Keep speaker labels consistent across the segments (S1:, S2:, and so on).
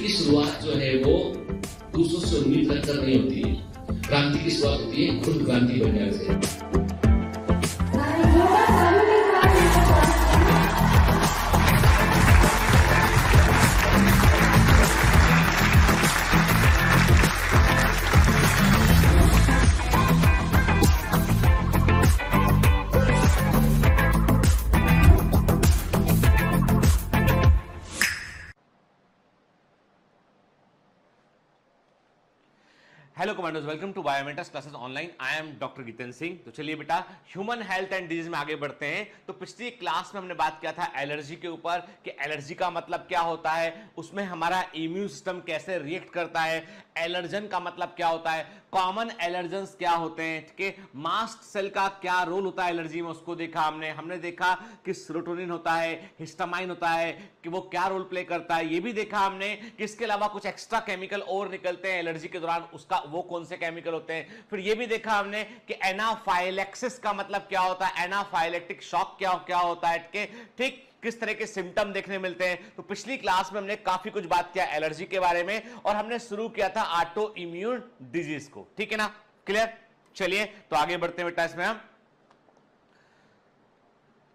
S1: की शुरुआत जो है वो दूसरों से उम्मीद रखकर नहीं होती है, क्रांति की शुरुआत होती है खुद क्रांति बन जाने से।
S2: Hello commanders, welcome to Biomentors classes online. I am doctor Jitendra Singh. तो चलिए बेटा, ह्यूमन हेल्थ एंड डिजीज में आगे बढ़ते हैं। तो पिछली क्लास में हमने बात किया था एलर्जी के ऊपर कि एलर्जी का मतलब क्या होता है, उसमें हमारा इम्यून सिस्टम कैसे रिएक्ट करता है, एलर्जन का मतलब क्या होता है, कॉमन एलर्जेंस क्या होते हैं, ठीक है, मास्ट सेल का क्या रोल होता है एलर्जी में, उसको देखा हमने देखा कि सेरोटोनिन होता है, हिस्टामाइन होता है, कि वो क्या रोल प्ले करता है। ये भी देखा हमने कि इसके अलावा कुछ एक्स्ट्रा केमिकल और निकलते हैं एलर्जी के दौरान, उसका वो कौन से केमिकल होते हैं। फिर ये भी देखा हमने कि एनाफाइलेक्सिस का मतलब क्या होता है, एनाफाइलेक्टिक शॉक क्या होता है, ठीक, किस तरह के सिम्टम देखने मिलते हैं। तो पिछली क्लास में हमने काफी कुछ बात किया एलर्जी के बारे में और हमने शुरू किया था ऑटो इम्यून डिजीज को, ठीक है ना, क्लियर। चलिए तो आगे बढ़ते हैं बेटा। इसमें हम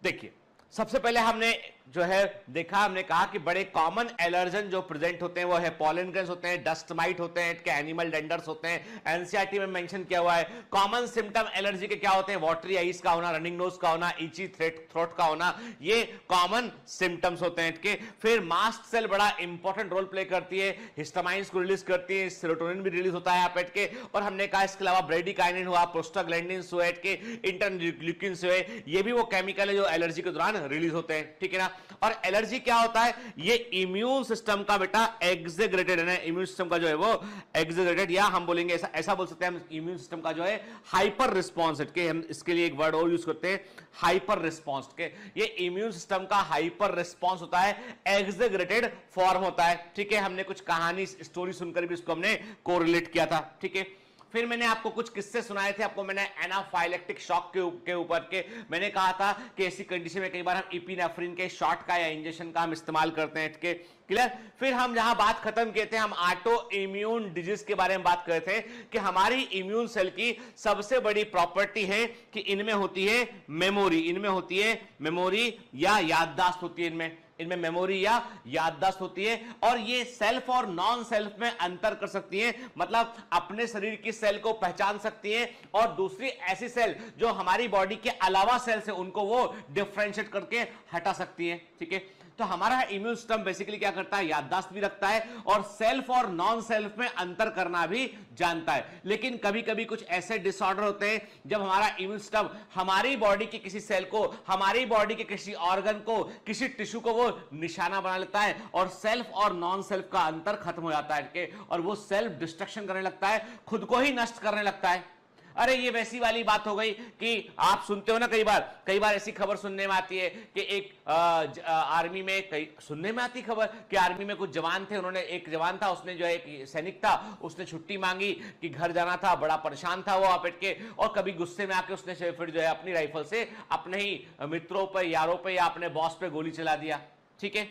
S2: देखिए, सबसे पहले हमने जो है देखा, हमने कहा कि बड़े कॉमन एलर्जन जो प्रेजेंट होते हैं वो है पॉलन ग्रेन्स होते हैं, डस्ट माइट होते हैं, के एनिमल डेंडर्स होते हैं। एनसीईआरटी में मेंशन किया हुआ है कॉमन सिम्टम एलर्जी के क्या होते हैं, वाटरी आईज का होना, रनिंग नोज का होना, इची थ्रोट का होना, ये कॉमन सिम्टम्स होते हैं, ठीक। फिर मास्ट सेल बड़ा इंपॉर्टेंट रोल प्ले करती है, हिस्टामाइंस को रिलीज करती है, सेरोटोनिन भी रिलीज होता है पेट के, और हमने कहा इसके अलावा ब्रेडिकाइनिन हुआ, प्रोस्टाग्लैंडिन्स हुए, के इंटरल्यूकिन्स हुए, ये भी वो केमिकल है जो एलर्जी के दौरान रिलीज होते हैं, ठीक है ना। और एलर्जी क्या होता है, ये इम्यून सिस्टम का बेटा एग्जेगरेटेड है ना, इम्यून सिस्टम का जो है वो एग्जेगरेटेड, या हम बोलेंगे ऐसा बोल सकते हैं हम, इम्यून सिस्टम का जो है हाइपर रिस्पॉन्स, के हम इसके लिए एक वर्ड और यूज करते हैं, हाइपर रिस्पॉन्स, के ये इम्यून सिस्टम का हाइपर रिस्पॉन्स होता है, एग्जेगरेटेड फॉर्म होता है, ठीक है। हमने कुछ कहानी स्टोरी सुनकर भी इसको हमने कोरिलेट किया था, ठीक है। फिर मैंने आपको कुछ किस्से सुनाए थे, आपको मैंने एनाफाइलेक्टिक शॉक के ऊपर के मैंने कहा था कि ऐसी कंडीशन में कई बार हम इपिनेफ्रिन के शॉट का या इंजेक्शन का हम इस्तेमाल करते हैं, ठीक है, क्लियर। फिर हम जहां बात खत्म किए थे, हम ऑटो इम्यून डिजीज के बारे में बात कर रहे थे कि हमारी इम्यून सेल की सबसे बड़ी प्रॉपर्टी है कि इनमें होती है मेमोरी, इनमें होती है मेमोरी या याददाश्त होती है, इनमें मेमोरी या याददाश्त होती है, और ये सेल्फ और नॉन सेल्फ में अंतर कर सकती है, मतलब अपने शरीर की सेल को पहचान सकती है और दूसरी ऐसी सेल जो हमारी बॉडी के अलावा सेल से उनको वो डिफरेंशिएट करके हटा सकती है, ठीक है। तो हमारा इम्यून सिस्टम बेसिकली क्या करता है, याददाश्त भी रखता है और सेल्फ और नॉन सेल्फ में अंतर करना भी जानता है। लेकिन कभी कभी कुछ ऐसे डिसऑर्डर होते हैं जब हमारा इम्यून सिस्टम हमारी बॉडी की किसी सेल को, हमारी बॉडी के किसी ऑर्गन को, किसी टिश्यू को वो निशाना बना लेता है और सेल्फ और नॉन सेल्फ का अंतर खत्म हो जाता है, और वो सेल्फ डिस्ट्रक्शन करने लगता है, खुद को ही नष्ट करने लगता है। अरे ये वैसी वाली बात हो गई कि आप सुनते हो ना, कई बार ऐसी खबर सुनने में आती है कि एक आर्मी में, कई सुनने में आती खबर कि आर्मी में कुछ जवान थे, उन्होंने, एक जवान था, उसने जो है एक सैनिक था, उसने छुट्टी मांगी कि घर जाना था, बड़ा परेशान था वो आपेट के, और कभी गुस्से में आके उसने फिर जो है अपनी राइफल से अपने ही मित्रों पर, यारों पर या अपने बॉस पे गोली चला दिया, ठीक है।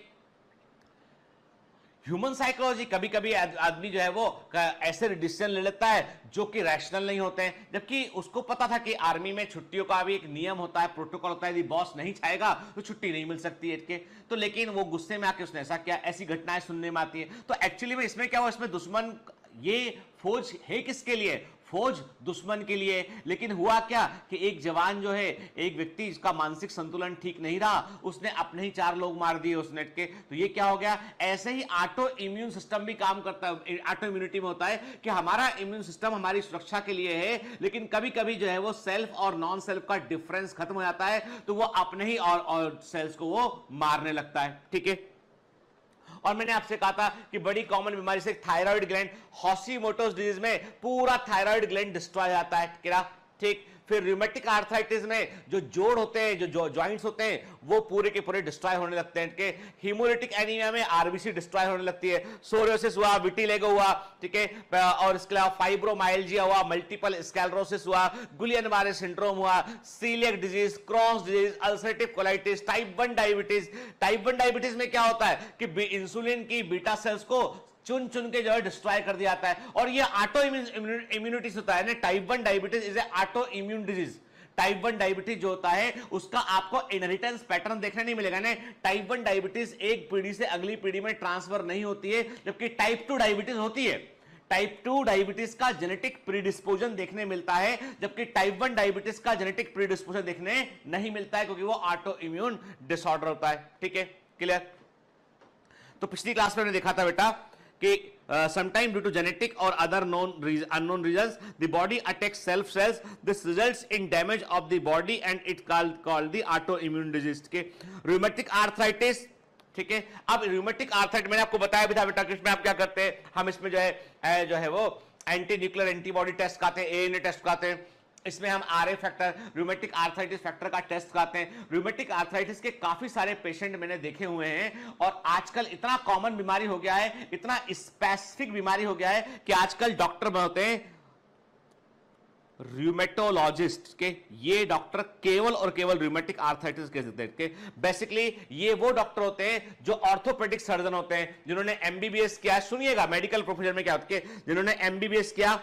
S2: ह्यूमन साइकोलॉजी, कभी कभी आदमी जो है वो ऐसे डिसीजन ले लेता है जो कि रैशनल नहीं होते हैं, जबकि उसको पता था कि आर्मी में छुट्टियों का भी एक नियम होता है, प्रोटोकॉल होता है, यदि बॉस नहीं चाहेगा तो छुट्टी नहीं मिल सकती है, के तो लेकिन वो गुस्से में आके उसने ऐसा किया। ऐसी घटनाएं सुनने में आती है। तो एक्चुअली में इसमें क्या हुआ, इसमें दुश्मन, ये फौज है किसके लिए, फौज दुश्मन के लिए। लेकिन हुआ क्या कि एक जवान जो है, एक व्यक्ति जिसका मानसिक संतुलन ठीक नहीं रहा, उसने अपने ही 4 लोग मार दिए उस नेट के। तो ये क्या हो गया, ऐसे ही ऑटो इम्यून सिस्टम भी काम करता है। ऑटो इम्यूनिटी में होता है कि हमारा इम्यून सिस्टम हमारी सुरक्षा के लिए है, लेकिन कभी कभी जो है वो सेल्फ और नॉन सेल्फ का डिफरेंस खत्म हो जाता है, तो वो अपने ही और सेल्स को वो मारने लगता है, ठीक है। और मैंने आपसे कहा था कि बड़ी कॉमन बीमारी से थायराइड ग्लैंड, हॉशीमोटोस डिजीज में पूरा थायराइड ग्लैंड डिस्ट्रॉय जाता है, क्या, ठीक। फिर रूमेटिक आर्थराइटिस में जो जोड़ होते हैं, जो जॉइंट्स होते हैं, वो पूरे के पूरे डिस्ट्रॉय होने लगते हैं, ठीक है। हीमोलिटिक एनीमिया में आरबीसी डिस्ट्रॉय होने लगती है, सोरियोसिस हुआ, विटिलिगो हुआ, ठीक है, और इसके अलावा फाइब्रोमाइल्जिया हुआ, मल्टीपल स्क्लेरोसिस हुआ, गुलियन-बारे सिंड्रोम हुआ, coeliac disease, Crohn's disease, ulcerative colitis, type 1 diabetes. Type 1 diabetes में क्या होता है कि इंसुलिन की बीटा सेल्स को चुन चुन के जो है डिस्ट्रॉय कर दिया जाता है। और ये ऑटो इम्यूनिटी होता है ना, type 1 diabetes is a auto immune disease. Type 1 diabetes जो होता है उसका आपको इनहेरिटेंस पैटर्न देखने नहीं मिलेगा ना। टाइप 1 डायबिटीज एक पीढ़ी से अगली पीढ़ी में ट्रांसफर नहीं होती है, जबकि टाइप 2 डायबिटीज होती है। टाइप 2 डायबिटीज का जेनेटिक प्रीडिस्पोजन देखने मिलता है, जबकि टाइप 1 डायबिटीज का जेनेटिक प्रीडिस्पोजन देखने नहीं मिलता है, क्योंकि वो ऑटो इम्यून डिसऑर्डर होता है। ठीक है, क्लियर। तो पिछली क्लास में हमने देखा था बेटा कि sometime due to genetic or other unknown reasons the body attacks self cells. This results in damage of the body and it called the autoimmune disease के rheumatic arthritis। ठीक है, अब rheumatic arthritis मैंने आपको बताया भी था बेटा कि इसमें आप क्या करते हैं, हम इसमें जो है वो एंटी न्यूक्लियर एंटीबॉडी टेस्ट कराते हैं, एएनए टेस्ट कराते हैं। इसमें हम RA factor, rheumatic arthritis factor का टेस्ट कराते हैं। रूमेटिक आर्थराइटिस के काफी सारे पेशेंट मैंने देखे हुए हैं और आजकल इतना कॉमन बीमारी हो गया है, इतना स्पेसिफिक बीमारी हो गया है कि आजकल डॉक्टर बनते हैं रूमेटोलॉजिस्ट के। ये डॉक्टर केवल और केवल रूमेटिक आर्थराइटिस के देते हैं। बेसिकली ये वो डॉक्टर होते हैं जो ऑर्थोपेडिक सर्जन होते हैं, जिन्होंने एमबीबीएस किया। सुनिएगा मेडिकल प्रोफेशन में क्या होता है, जिन्होंने एमबीबीएस किया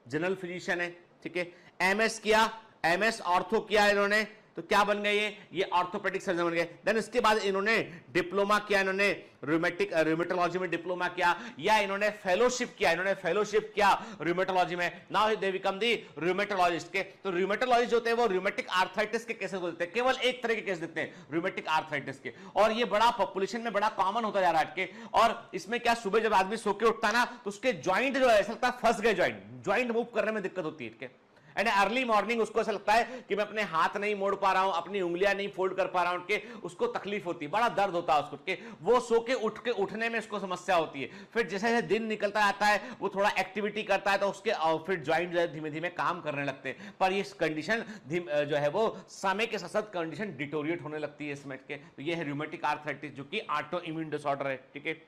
S2: जनरल फिजिशियन है, ठीक है, एमएस किया, एमएस ऑर्थो किया इन्होंने, तो क्या बन गए ये ऑर्थोपेडिक सर्जन बन गए। देन इसके बाद इन्होंने डिप्लोमा किया, इन्होंने रूमेटोलॉजी में डिप्लोमा किया, या इन्होंने फेलोशिप किया रूमेटोलॉजी में। Now they become the rheumatologist के। तो रूमेटोलॉजिस्ट होते हैं वो रूमेटिक आर्थराइटिस के केसेस को देते हैं, केवल एक तरह के केस देते हैं रूमेटिक आर्थराइटिस के, और ये बड़ा पॉपुलेशन में बड़ा कॉमन होता जा रहा है के। और इसमें क्या, सुबह जब आदमी सो के उठता ना तो उसके ज्वाइंट जो है ऐसा लगता है फंस गए, ज्वाइंट मूव करने में दिक्कत होती है। एंड अर्ली मॉर्निंग उसको ऐसा लगता है कि मैं अपने हाथ नहीं मोड़ पा रहा हूं, अपनी उंगलियां नहीं फोल्ड कर पा रहा हूं, के उसको तकलीफ होती है, बड़ा दर्द होता है उसको के। वो सो के उठने में उसको समस्या होती है। फिर जैसे जैसे दिन निकलता जाता है वो थोड़ा एक्टिविटी करता है तो उसके फिर ज्वाइंट जो है धीमे धीमे काम करने लगते हैं। पर ये कंडीशन जो है वो समय के साथ साथ कंडीशन डिटोरिएट होने लगती है इसमें के। तो ये है रूमेटिक आर्थराइटिस जो कि ऑटो इम्यून डिसऑर्डर है। ठीक है,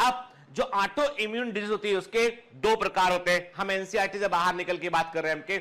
S2: अब जो ऑटो इम्यून डिजीज होती है उसके दो प्रकार होते हैं। हम एनसीईआरटी से बाहर निकल के बात कर रहे हैं। हमके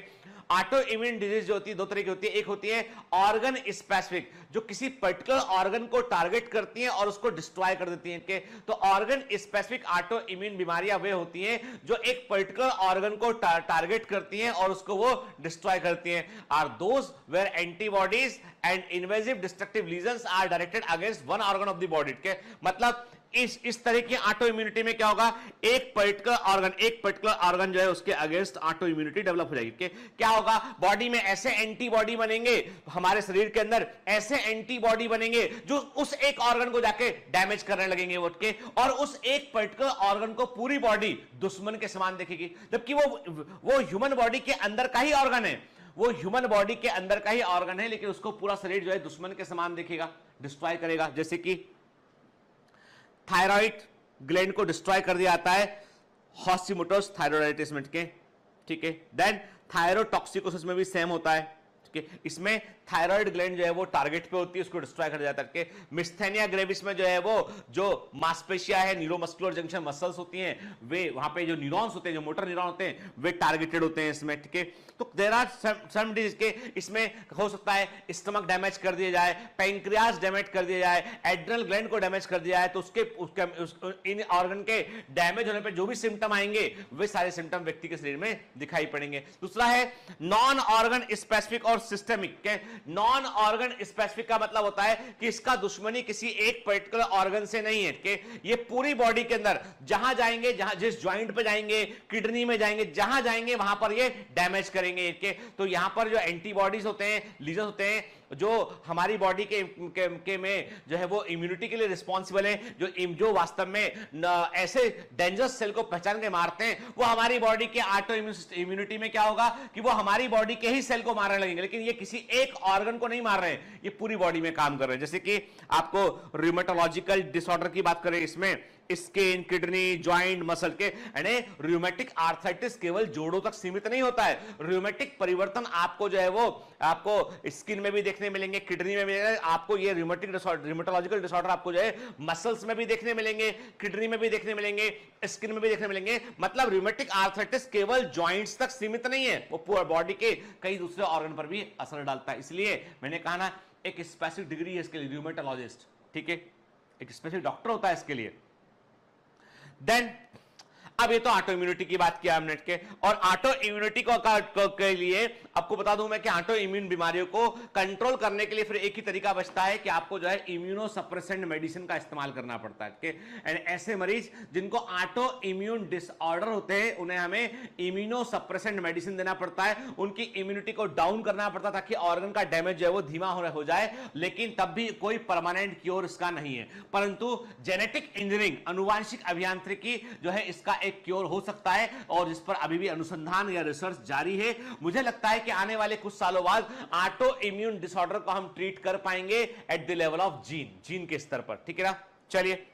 S2: ऑटो इम्यून डिजीज जो होती है दो तरह की होती है। एक होती है ऑर्गन स्पेसिफिक, जो किसी पर्टिकुलर ऑर्गन को टारगेट करती हैं और उसको डिस्ट्रॉय कर देती हैं। तो ऑर्गन स्पेसिफिक ऑटो इम्यून बीमारियां वे होती हैं जो एक पर्टिकुलर ऑर्गन को टारगेट करती हैं और उसको वो डिस्ट्रॉय करती हैं। Are those where antibodies and invasive destructive lesions are directed against one organ of the body के। मतलब इस तरह की ऑटो इम्यूनिटी में क्या होगा, एक पर्टिकुलर ऑर्गन जो है उसके अगेंस्ट ऑटो इम्यूनिटी डेवलप हो जाएगी। क्या होगा, बॉडी में ऐसे एंटीबॉडी बनेंगे, हमारे शरीर के अंदर ऐसे एंटीबॉडी बनेंगे जो उस एक ऑर्गन को जाके डैमेज करने लगेंगे उठ के, और उस एक पर्टिकुलर ऑर्गन को पूरी बॉडी दुश्मन के समान देखेगी। जबकि वो ह्यूमन बॉडी के अंदर का ही ऑर्गन है, वो ह्यूमन बॉडी के अंदर का ही ऑर्गन है, लेकिन उसको पूरा शरीर जो है दुश्मन के समान देखेगा, डिस्ट्रॉय करेगा। जैसे कि थायराइड ग्लैंड को डिस्ट्रॉय कर दिया जाता है हाशिमोटोस थायराइडाइटिस में के। ठीक है, देन थायरोटॉक्सिकोसिस में भी सेम होता है। ठीक है, इसमें थायराइड ग्लैंड जो है वो टारगेट पे होती है, उसको डिस्ट्रॉय कर दिया जाता है। मिस्थेनिया ग्रेविस में जो है वो जो मांसपेशियां है, न्यूरोमस्कुलर जंक्शन मसल्स होती हैं, वे वहां पे जो न्यूरॉन्स होते हैं, जो मोटर न्यूरॉन होते हैं, वे टारगेटेड होते हैं इसमें। ठीक है, तो देयर आर सम डिजीज के इसमें हो सकता है स्टमक डैमेज कर दिया जाए, पैंक्रियास डैमेज कर दिया जाए, एड्रिनल ग्लैंड को डैमेज कर दिया जाए, तो उसके इन ऑर्गन के डैमेज होने पे जो भी सिम्टम आएंगे वे सारे सिम्टम व्यक्ति के शरीर में दिखाई पड़ेंगे। दूसरा है नॉन ऑर्गन स्पेसिफिक और सिस्टमिक के। नॉन ऑर्गन स्पेसिफिक का मतलब होता है कि इसका दुश्मनी किसी एक पर्टिकुलर ऑर्गन से नहीं है कि ये पूरी बॉडी के अंदर जहां जाएंगे, जहां जिस ज्वाइंट पे जाएंगे, किडनी में जाएंगे, जहां जाएंगे वहां पर ये डैमेज करेंगे के। तो यहां पर जो एंटीबॉडीज होते हैं, लीजन होते हैं, जो हमारी बॉडी के में जो है वो इम्यूनिटी के लिए रिस्पॉन्सिबल है, जो वास्तव में ऐसे डेंजरस सेल को पहचान के मारते हैं, वो हमारी बॉडी के ऑटो इम्यूनिटी में क्या होगा कि वो हमारी बॉडी के ही सेल को मारने लगेंगे, लेकिन ये किसी एक ऑर्गन को नहीं मार रहे हैं, ये पूरी बॉडी में काम कर रहे हैं। जैसे कि आपको रूमेटोलॉजिकल डिसऑर्डर की बात करें, इसमें स्किन, किडनी, जॉइंट, मसल के, यानी रूमेटिक आर्थराइटिस केवल जोड़ों तक सीमित नहीं होता है। रूमेटिक परिवर्तन आपको जो है वो आपको स्किन में भी देखने मिलेंगे, किडनी में भी, आपको ये रूमेटोलॉजिकल डिसऑर्डर आपको जो है मसल्स में भी देखने मिलेंगे, किडनी में भी देखने मिलेंगे, स्किन में भी देखने मिलेंगे। मतलब रूमेटिक आर्थराइटिस केवल जॉइंट्स तक सीमित नहीं है, वो पूरा बॉडी के कई दूसरे ऑर्गन पर भी असर डालता है। इसलिए मैंने कहा ना, एक स्पेसिफिक डिग्री है इसके लिए, रूमेटोलॉजिस्ट। ठीक है, एक स्पेसिफिक डॉक्टर होता है इसके लिए। देन अब ये तो ऑटो इम्यूनिटी की बात किया हमने के, और ऑटो इम्यूनिटी के लिए आपको बता दूं मैं कि ऑटो इम्यून बीमारियों को कंट्रोल करने के लिए फिर एक ही तरीका बचता है कि आपको जो है इम्यूनो सप्रेसेंट मेडिसिन का इस्तेमाल करना पड़ता है। एंड ऐसे मरीज जिनको ऑटो इम्यून डिसऑर्डर होते हैं उन्हें हमें इम्यूनो सप्रेसेंट मेडिसिन देना पड़ता है, उनकी इम्यूनिटी को डाउन करना पड़ता है ताकि ऑर्गन का डैमेज जो है वो धीमा हो जाए, लेकिन तब भी कोई परमानेंट क्योर इसका नहीं है। परंतु जेनेटिक इंजीनियरिंग अनुवांशिक अभियांत्रिकी जो है इसका एक क्योर हो सकता है और जिस पर अभी भी अनुसंधान या रिसर्च जारी है। मुझे लगता है कि आने वाले कुछ सालों बाद ऑटो इम्यून डिसऑर्डर को हम ट्रीट कर पाएंगे at the level of gene के स्तर पर, ठीक है ना। चलिए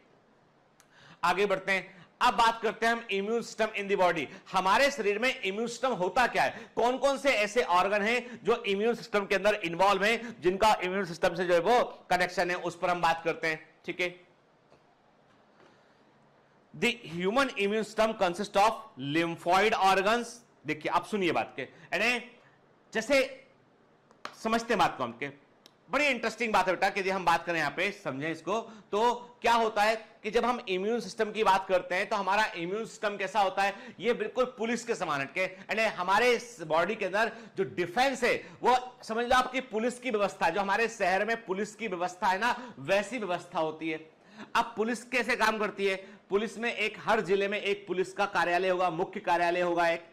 S2: आगे बढ़ते हैं। अब बात करते हैं हम immune system in the body. हमारे शरीर में इम्यून सिस्टम होता क्या है, कौन कौन से ऐसे ऑर्गन हैं जो इम्यून सिस्टम के अंदर इन्वॉल्व हैं, जिनका इम्यून सिस्टम से जो है वो कनेक्शन है, उस पर हम बात करते हैं, ठीक है। The human immune system consists of lymphoid organs। देखिए आप सुनिए बात के, यानी जैसे समझते बात को हमके, बड़ी इंटरेस्टिंग बात है बेटा कि हम बात करें यहां पे समझें इसको, तो क्या होता है कि जब हम इम्यून सिस्टम की बात करते हैं तो हमारा इम्यून सिस्टम कैसा होता है, ये बिल्कुल पुलिस के समान है, यानी हमारे बॉडी के अंदर जो डिफेंस है वो समझ लो आपकी पुलिस की व्यवस्था है, जो हमारे शहर में पुलिस की व्यवस्था है ना, वैसी व्यवस्था होती है। अब पुलिस कैसे काम करती है, पुलिस में एक हर जिले में एक पुलिस का कार्यालय होगा, मुख्य कार्यालय होगा एक,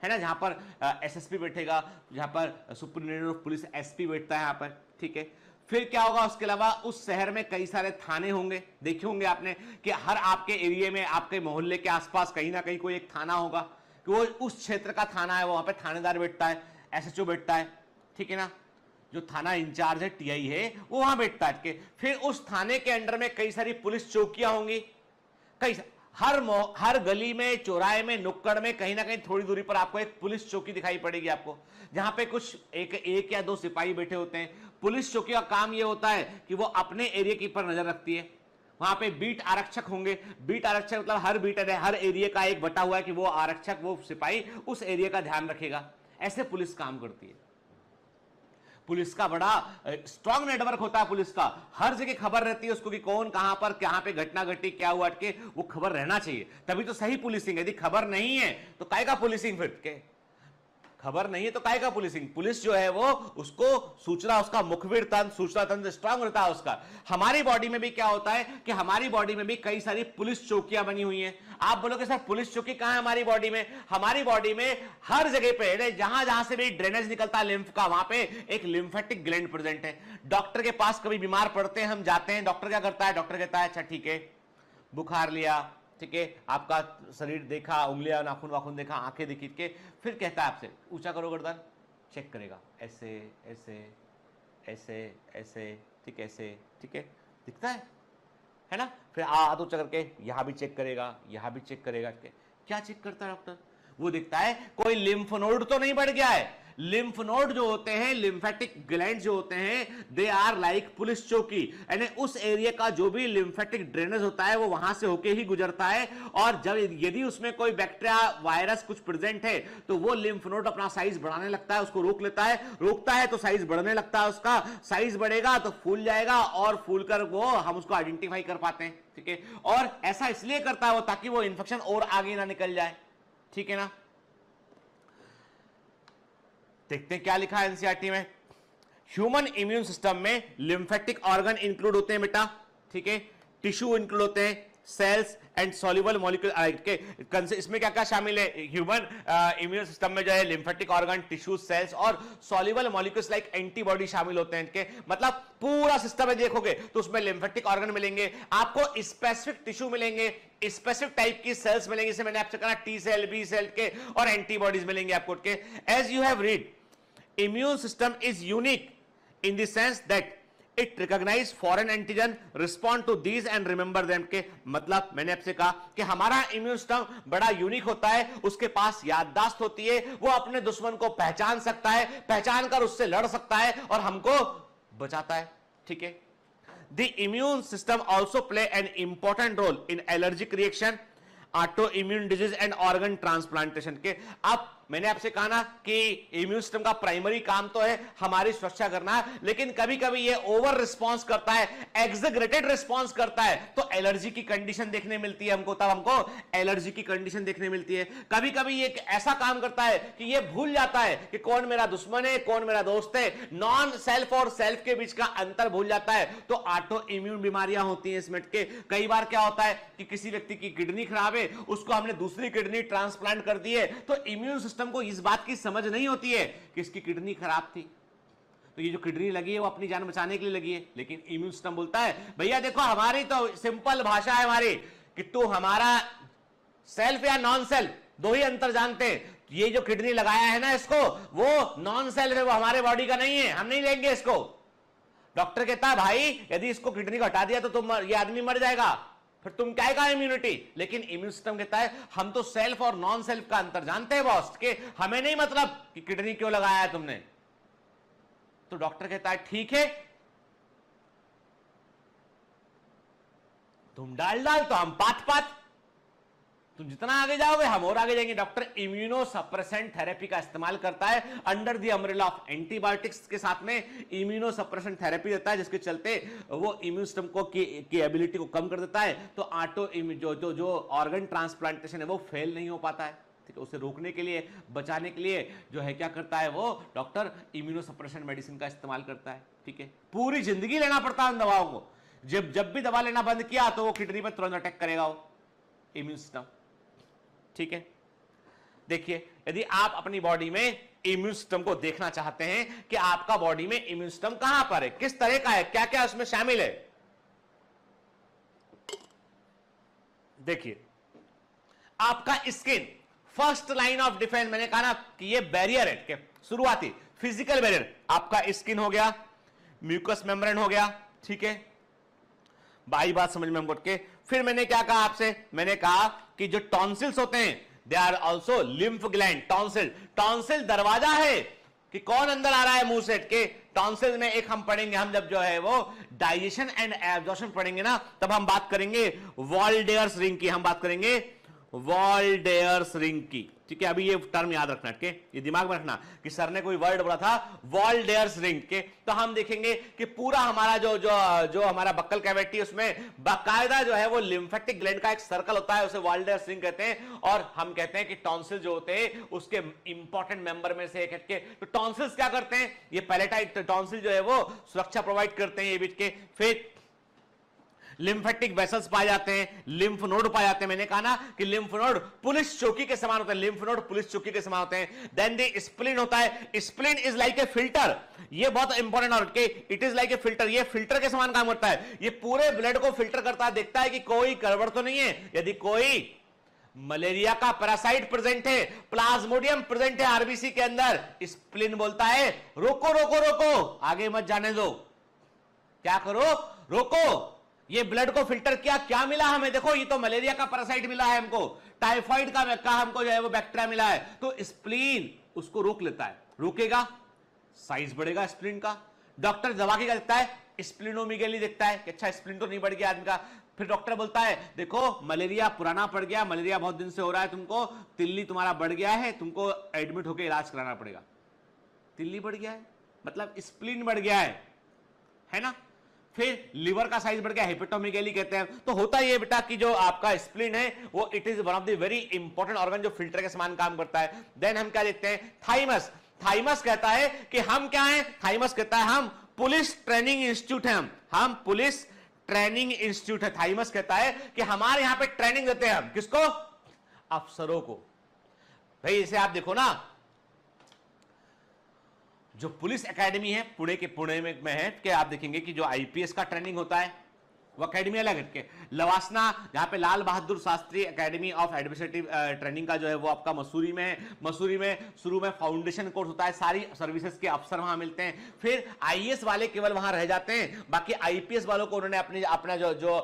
S2: है ना, जहां पर एसएसपी बैठेगा, जहां पर सुपरिटेंडेंट ऑफ पुलिस एसपी बैठता है यहां पर, ठीक है। फिर क्या होगा, उसके अलावा उस शहर में कई सारे थाने होंगे, देखे होंगे आपने कि हर आपके एरिया में, आपके मोहल्ले के आसपास कहीं ना कहीं कोई एक थाना होगा कि वो उस क्षेत्र का थाना है, वहां पे थानेदार बैठता है, एसएचओ बैठता है, ठीक है ना, जो थाना इंचार्ज है टीआई है वो वहां बैठता है। फिर उस थाने के अंडर में कई सारी पुलिस चौकियां होंगी, कई हर गली में, चौराहे में, नुक्कड़ में कहीं ना कहीं थोड़ी दूरी पर आपको एक पुलिस चौकी दिखाई पड़ेगी आपको, जहां पे कुछ एक या दो सिपाही बैठे होते हैं। पुलिस चौकी का काम यह होता है कि वो अपने एरिया की पर नजर रखती है। वहां पे बीट आरक्षक होंगे, बीट आरक्षक मतलब हर बीट है, हर एरिया का एक बटा हुआ है कि वो आरक्षक, वो सिपाही उस एरिया का ध्यान रखेगा। ऐसे पुलिस काम करती है। पुलिस का बड़ा स्ट्रॉन्ग नेटवर्क होता है, पुलिस का हर जगह खबर रहती है उसको कि कौन कहां पर कहां पे घटना घटी, क्या हुआ, के वो खबर रहना चाहिए, तभी तो सही पुलिसिंग। यदि खबर नहीं है तो काय का पुलिसिंग, फिर के खबर नहीं है तो काय का पुलिसिंग। पुलिस जो है वो उसको सूचना, उसका मुखबिर तंत्र, सूचना तंत्र स्ट्रांग रहता है उसका। हमारी बॉडी में भी क्या होता है कि हमारी बॉडी में भी कई सारी पुलिस चौकियां बनी हुई हैं। आप बोलोगे सर पुलिस चौकी कहां है हमारी बॉडी में? हमारी बॉडी में हर जगह पे, जहां जहां से भी ड्रेनेज निकलता है लिम्फ का, वहां पे एक लिम्फेटिक ग्लैंड प्रेजेंट है। डॉक्टर के पास कभी बीमार पड़ते हैं, हम जाते हैं, डॉक्टर क्या करता है, डॉक्टर कहता है अच्छा ठीक है, बुखार लिया, ठीक है, आपका शरीर देखा, उंगलियां, नाखून वाखून देखा, आंखें देखी के, फिर कहता है आपसे ऊंचा करो गर्दन, चेक करेगा, ऐसे ऐसे ऐसे ऐसे, ठीक ऐसे, ठीक है, दिखता है ना। फिर हाथ ऊंचा करके यहां भी चेक करेगा, यहां भी चेक करेगा। क्या चेक करता है डॉक्टर? वो देखता है कोई लिम्फ नोड तो नहीं बढ़ गया है। लिम्फ नोड जो होते हैं, लिम्फेटिक ग्लैंड जो होते हैं, दे आर लाइक पुलिस चौकी, यानी उस एरिया का जो भी लिम्फेटिक ड्रेनेज होता है वो वहां से होके ही गुजरता है। और जब यदि उसमें कोई बैक्टीरिया, वायरस कुछ प्रेजेंट है तो वो लिम्फ नोड अपना साइज बढ़ाने लगता है, उसको रोक लेता है, रोकता है तो साइज बढ़ने लगता है, उसका साइज बढ़ेगा तो फूल जाएगा, और फूल कर वो हम उसको आइडेंटिफाई कर पाते हैं, ठीक है। और ऐसा इसलिए करता है वो ताकि वो इंफेक्शन और आगे ना निकल जाए, ठीक है ना। देखते हैं क्या लिखा है एनसीईआरटी में। ह्यूमन इम्यून सिस्टम में लिम्फेटिक ऑर्गन इंक्लूड होते हैं बेटा, ठीक है, टिश्यू इंक्लूड होते हैं, सेल्स एंड सॉल्युबल मॉलिक्यूल। इसमें क्या क्या शामिल है ह्यूमन इम्यून सिस्टम में? जो है लिम्फेटिक ऑर्गन, टिश्यू, सेल्स और सॉल्युबल मॉलिक्यूल्स लाइक एंटीबॉडी शामिल होते हैं इनके। मतलब पूरा सिस्टम में देखोगे तो उसमें लिम्फेटिक ऑर्गन मिलेंगे, आपको स्पेसिफिक टिश्यू मिलेंगे, स्पेसिफिक टाइप की सेल्स मिलेंगे, जैसे मैंने आपसे कहा टी सेल, बी सेल के, और एंटीबॉडीज मिलेंगे आपको के। As you have read, immune system is unique in the sense that it recognize foreign antigen, respond to these and remember them। के मतलब मैंने आपसे कहा कि हमारा इम्यून सिस्टम बड़ा यूनिक होता है, उसके पास याददाश्त होती है, वो अपने दुश्मन को पहचान सकता है, पहचान कर उससे लड़ सकता है और हमको बचाता है, ठीक है। The immune system also play an important role in allergic reaction, auto immune disease and organ transplantation के। अब मैंने आपसे कहा ना कि इम्यून सिस्टम का प्राइमरी काम तो है हमारी सुरक्षा करना, लेकिन कभी कभी ये ओवर रिस्पॉन्स करता है, एग्जैगरेटेड रिस्पॉन्स करता है, तो एलर्जी की कंडीशन देखने मिलती है हमको, तब हमको एलर्जी की कंडीशन देखने मिलती है। कभी कभी ये ऐसा काम करता है कि ये भूल जाता है कि कौन मेरा दुश्मन है, कौन मेरा दोस्त है, नॉन सेल्फ और सेल्फ के बीच का अंतर भूल जाता है, तो ऑटो इम्यून बीमारियां होती हैं इसमें के। कई बार क्या होता है कि किसी व्यक्ति की किडनी खराब है, उसको हमने दूसरी किडनी ट्रांसप्लांट कर दी है, तो इम्यून सिस्टम को इस बात की समझ नहीं होती है कि इसकी किडनी खराब थी, तो ये जो किडनी लगी है वो अपनी जान बचाने के लिए लगी है, लेकिन इम्यून सिस्टम बोलता है भैया देखो हमारी तो सिंपल भाषा है हमारी कि तू हमारा सेल्फ या नॉन सेल्फ दो ही अंतर जानते हैं, ये जो किडनी लगाया है ना इसको, वो नॉन सेल्फ है, वो हमारे बॉडी का नहीं है, हम नहीं लेंगे इसको। डॉक्टर कहता है भाई यदि इसको किडनी को हटा दिया तो तुम ये आदमी मर जाएगा, फिर तुम क्या है इम्यूनिटी, लेकिन इम्यून सिस्टम कहता है हम तो सेल्फ और नॉन सेल्फ का अंतर जानते हैं बॉस, के हमें नहीं मतलब कि किडनी क्यों लगाया है तुमने। तो डॉक्टर कहता है ठीक है तुम डाल तो हम पात, तुम जितना आगे जाओगे हम और आगे जाएंगे। डॉक्टर इम्यूनो सप्रेसेंट थेरेपी का इस्तेमाल करता है under the umbrella of antibiotics के साथ में इम्यूनो सप्रेसेंट थेरेपी देता है, जिसके चलते वो इम्यून सिस्टम को की एबिलिटी को कम कर देता है, तो ऑटो जो ऑर्गन ट्रांसप्लांटेशन है वो फेल नहीं हो पाता है। ठीक है, उसे रोकने के लिए, बचाने के लिए जो है क्या करता है वो डॉक्टर इम्यूनो सप्रेशन मेडिसिन का इस्तेमाल करता है। ठीक है, पूरी जिंदगी लेना पड़ता है उन दवाओं को, जब भी दवा लेना बंद किया तो वो किडनी पर तुरंत अटैक करेगा वो इम्यून सिस्टम। ठीक है, देखिए यदि आप अपनी बॉडी में इम्यून सिस्टम को देखना चाहते हैं कि आपका बॉडी में इम्यून सिस्टम कहां पर है, किस तरह का है, क्या क्या उसमें शामिल है, देखिए आपका skin first line of defence, मैंने कहा ना कि ये बैरियर है, शुरुआती फिजिकल बैरियर आपका स्किन हो गया, म्यूकस मेम्ब्रेन हो गया। ठीक है, बाई बात समझ में हमको के। फिर मैंने क्या कहा आपसे, मैंने कहा कि जो टॉन्सिल्स होते हैं they are also lymph gland. Tonsil दरवाजा है कि कौन अंदर आ रहा है मुंह से के। टॉन्सिल में एक हम पढ़ेंगे, हम जब जो है वो डाइजेशन एंड एब्जॉर्प्शन पढ़ेंगे ना, तब हम बात करेंगे वॉल्डेयर्स रिंग की, हम बात करेंगे वॉल्डेयर्स रिंग की। ठीक है, अभी ये टर्म याद रखना के, ये दिमाग में रखना कि सर ने कोई वर्ड बोला था वॉल्डेयर्स रिंग के, तो हम देखेंगे कि पूरा हमारा जो हमारा बक्कल कैविटी उसमें बाकायदा जो है वो लिम्फेटिक ग्लैंड का एक सर्कल होता है, उसे वॉल्डेयर्स रिंग कहते हैं। और हम कहते हैं कि टॉन्सिल जो होते हैं उसके इंपॉर्टेंट मेंबर में से एक है। तो टॉन्सिल्स क्या करते हैं, ये पैलेटाइट टॉन्सिल जो है वो सुरक्षा प्रोवाइड करते हैं ये बीच के। फिर लिम्फेटिक वेसल्स पाए जाते हैं, लिम्फ नोड पाए जाते हैं। मैंने कहा ना कि लिम्फ नोड पुलिस चौकी के समान होते हैं, लिम्फ नोड पुलिस चौकी के समान होते हैं। देन द स्प्लीन होता है, spleen is like a filter, ये बहुत इंपॉर्टेंट और it is like a filter, ये फिल्टर के समान काम करता है, ये पूरे ब्लड को फिल्टर करता है, देखता है कि कोई गड़बड़ तो नहीं है। यदि कोई मलेरिया का पैरासाइट प्रेजेंट है, प्लाज्मोडियम प्रेजेंट है आरबीसी के अंदर, स्प्लीन बोलता है रोको रोको रोको, आगे मत जाने दो, क्या करो, रोको। ये ब्लड को फिल्टर किया, क्या मिला हमें, देखो ये तो मलेरिया का पैरासाइट मिला है हमको, टाइफाइड का हमको जो है वो बैक्टीरिया मिला है, तो स्प्लीन उसको रोक लेता है। रोकेगा, साइज बढ़ेगा स्प्लीन का। डॉक्टर दवा की देखता है, स्प्लीनोमेगाली देखता है कि अच्छा स्प्लीन तो नहीं बढ़ गया आदमी का। फिर डॉक्टर बोलता है देखो मलेरिया पुराना पड़ गया, मलेरिया बहुत दिन से हो रहा है, तुमको तिल्ली तुम्हारा बढ़ गया है, तुमको एडमिट होकर इलाज कराना पड़ेगा। तिल्ली बढ़ गया है मतलब स्प्लीन बढ़ गया है ना। फिर लिवर का साइज बढ़ गया, हेपेटोमेगाली कहते हैं। तो होता है ये बेटा कि जो आपका स्प्लीन है वो it is one of the very important organ जो फिल्टर के समान काम करता है। देन हम क्या देखते हैं, थाइमस। थाइमस कहता है कि हम क्या हैं, थाइमस कहता है हम पुलिस ट्रेनिंग इंस्टीट्यूट हैं, हम पुलिस ट्रेनिंग इंस्टीट्यूट है। थाइमस कहता है कि हमारे यहां पे ट्रेनिंग देते हैं हम, किसको, अफसरों को। भाई इसे आप देखो ना, जो पुलिस एकेडमी है पुणे में है कि आप देखेंगे कि जो आईपीएस का ट्रेनिंग होता है वो एकेडमी अलग है। लवासना जहां पे Lal Bahadur Shastri academy of administrative training का जो है वो आपका मसूरी में है। मसूरी में शुरू में फाउंडेशन कोर्स होता है, सारी सर्विसेज के अफसर वहां मिलते हैं। फिर आईएएस वाले केवल वहां रह जाते हैं, बाकी आईपीएस वालों को उन्होंने अपना जो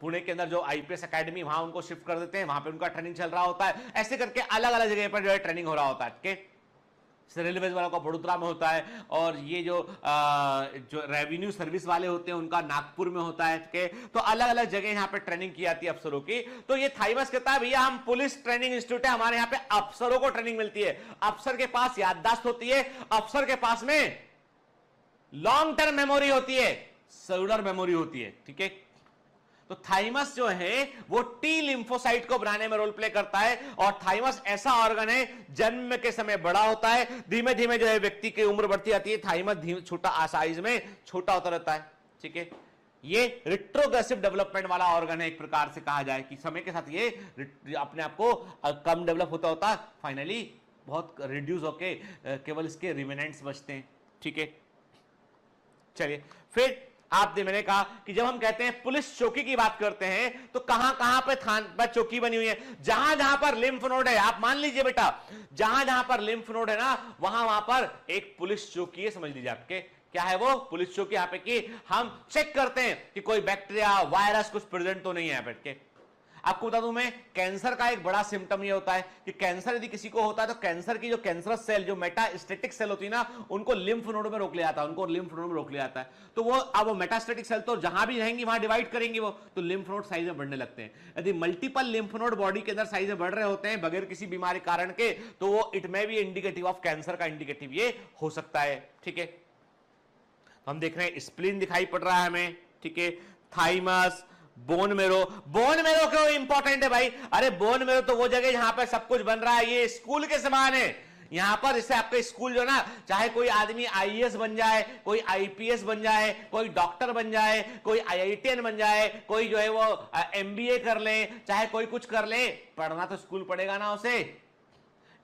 S2: पुणे के अंदर जो आईपीएस एकेडमी वहां उनको शिफ्ट कर देते हैं, वहां पे उनका ट्रेनिंग चल रहा होता है। ऐसे करके अलग अलग जगह पर जो है ट्रेनिंग हो रहा होता है। रेलवेज वालों का बड़ोदरा में होता है, और ये जो रेवेन्यू सर्विस वाले होते हैं उनका नागपुर में होता है। के तो अलग अलग जगह यहाँ पे ट्रेनिंग की जाती है अफसरों की। तो ये थाइमस कहता है भैया हम पुलिस ट्रेनिंग इंस्टीट्यूट है, हमारे यहाँ पे अफसरों को ट्रेनिंग मिलती है। अफसर के पास याददाश्त होती है, अफसर के पास में लॉन्ग टर्म मेमोरी होती है, सेलुलर मेमोरी होती है, ठीक है। तो थाइमस जो है वो टी लिम्फोसाइट को बनाने में रोल प्ले करता है, और थाइमस ऐसा ऑर्गन है जन्म के समय बड़ा होता है, धीमे धीमे जो है व्यक्ति की उम्र बढ़ती जाती है, थाइमस छोटा साइज में छोटा होता रहता है, ठीक है। ये रिट्रोग्रेसिव डेवलपमेंट वाला ऑर्गन है, एक प्रकार से कहा जाए कि समय के साथ ये अपने आप को कम डेवलप होता होता फाइनली बहुत रिड्यूस होके केवल इसके रिमेनेंट्स बचते हैं, ठीक है। चलिए फिर आपने मैंने कहा कि जब हम कहते हैं पुलिस चौकी की बात करते हैं तो कहां कहां पे थाना चौकी बनी हुई है, जहां जहां पर लिम्फ नोड है। आप मान लीजिए बेटा जहां जहां पर लिम्फ नोड है ना वहां पर एक पुलिस चौकी है, समझ लीजिए आपके क्या है वो पुलिस चौकी। यहां पे कि हम चेक करते हैं कि कोई बैक्टीरिया वायरस कुछ प्रेजेंट तो नहीं है बैठ के। आपको बता दूं मैं, कैंसर का एक बड़ा सिम्टम ये होता है कि कैंसर यदि किसी को होता है तो कैंसर की जो कैंसरस सेल जो मेटास्टेटिक सेल होती है ना उनको लिम्फ नोड में रोक लिया जाता है, उनको लिम्फ नोड में रोक लिया जाता है। तो वो अब मेटास्टेटिक सेल तो जहां भी रहेंगी वहां डिवाइड करेंगी वो, तो लिम्फ नोड साइज में बढ़ने लगते हैं। यदि मल्टीपल लिम्फ नोड बॉडी के अंदर साइज में बढ़ रहे होते हैं बगैर किसी बीमारी कारण के, तो वो it may be indicative of cancer का इंडिकेटिव ये हो सकता है, ठीक है। तो हम देख रहे हैं स्प्लीन दिखाई पड़ रहा है हमें, ठीक है। Thymus, bone marrow. Bone marrow क्यों इंपॉर्टेंट है भाई? अरे बोन मेरो तो वो जगह जहां पर सब कुछ बन रहा है, ये स्कूल के समान है। यहां पर इससे आपका स्कूल जो ना, चाहे कोई आदमी आईएएस बन जाए, कोई आईपीएस बन जाए, कोई डॉक्टर बन जाए, कोई आईआईटीएन बन जाए, कोई जो है वो एमबीए कर ले, चाहे कोई कुछ कर ले, पढ़ना तो स्कूल पड़ेगा ना उसे।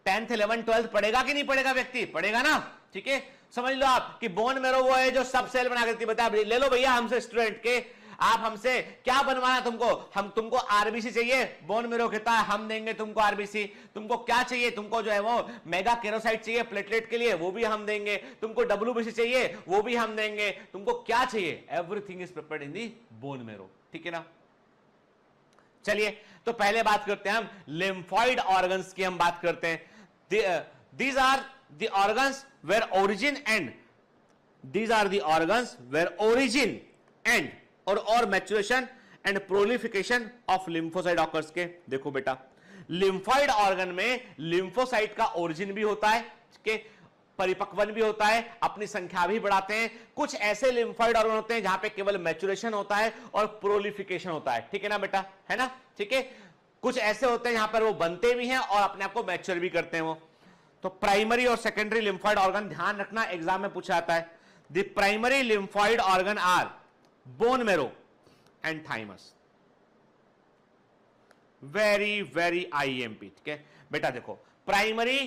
S2: 10th 11th 12th पढ़ेगा कि नहीं पढ़ेगा? व्यक्ति पढ़ेगा ना, ठीक है। समझ लो आप कि बोन मेरो वो है जो सब सेल बना करती बता। ले लो भैया हमसे स्टूडेंट के, आप हमसे क्या बनवाना तुमको? हम तुमको आरबीसी चाहिए, बोन मेरो कहता है हम देंगे तुमको आरबीसी। तुमको क्या चाहिए? तुमको जो है वो मेगा केरोसाइट चाहिए प्लेटलेट के लिए, वो भी हम देंगे। तुमको डब्ल्यूबीसी चाहिए, वो भी हम देंगे। तुमको क्या चाहिए? Everything is prepared in the bone marrow, ठीक है ना। चलिए तो पहले बात करते हैं हम लिम्फॉइड ऑर्गन्स की, हम बात करते हैं। These are the organs where origin and these are the organs where origin and और maturation and proliferation of lymphocyte occurs के। देखो बेटा लिम्फॉइड ऑर्गन में लिम्फोसाइट का ओरिजिन भी होता है, के परिपक्वन भी होता है, अपनी संख्या भी बढ़ाते हैं। कुछ ऐसे लिम्फॉइड ऑर्गन होते हैं जहां पे केवल मैचुरेशन होता है और प्रोलिफिकेशन होता है, ठीक है ना बेटा, है ना, ठीक है। कुछ ऐसे होते हैं जहां पर वो बनते भी हैं और अपने आप को मैच्योर भी करते हैं वो। तो प्राइमरी और सेकेंडरी लिम्फॉइड ऑर्गन ध्यान रखना, एग्जाम में पूछा जाता है। The primary lymphoid organ are bone marrow and thymus. Very very IMP, ठीक है बेटा। देखो प्राइमरी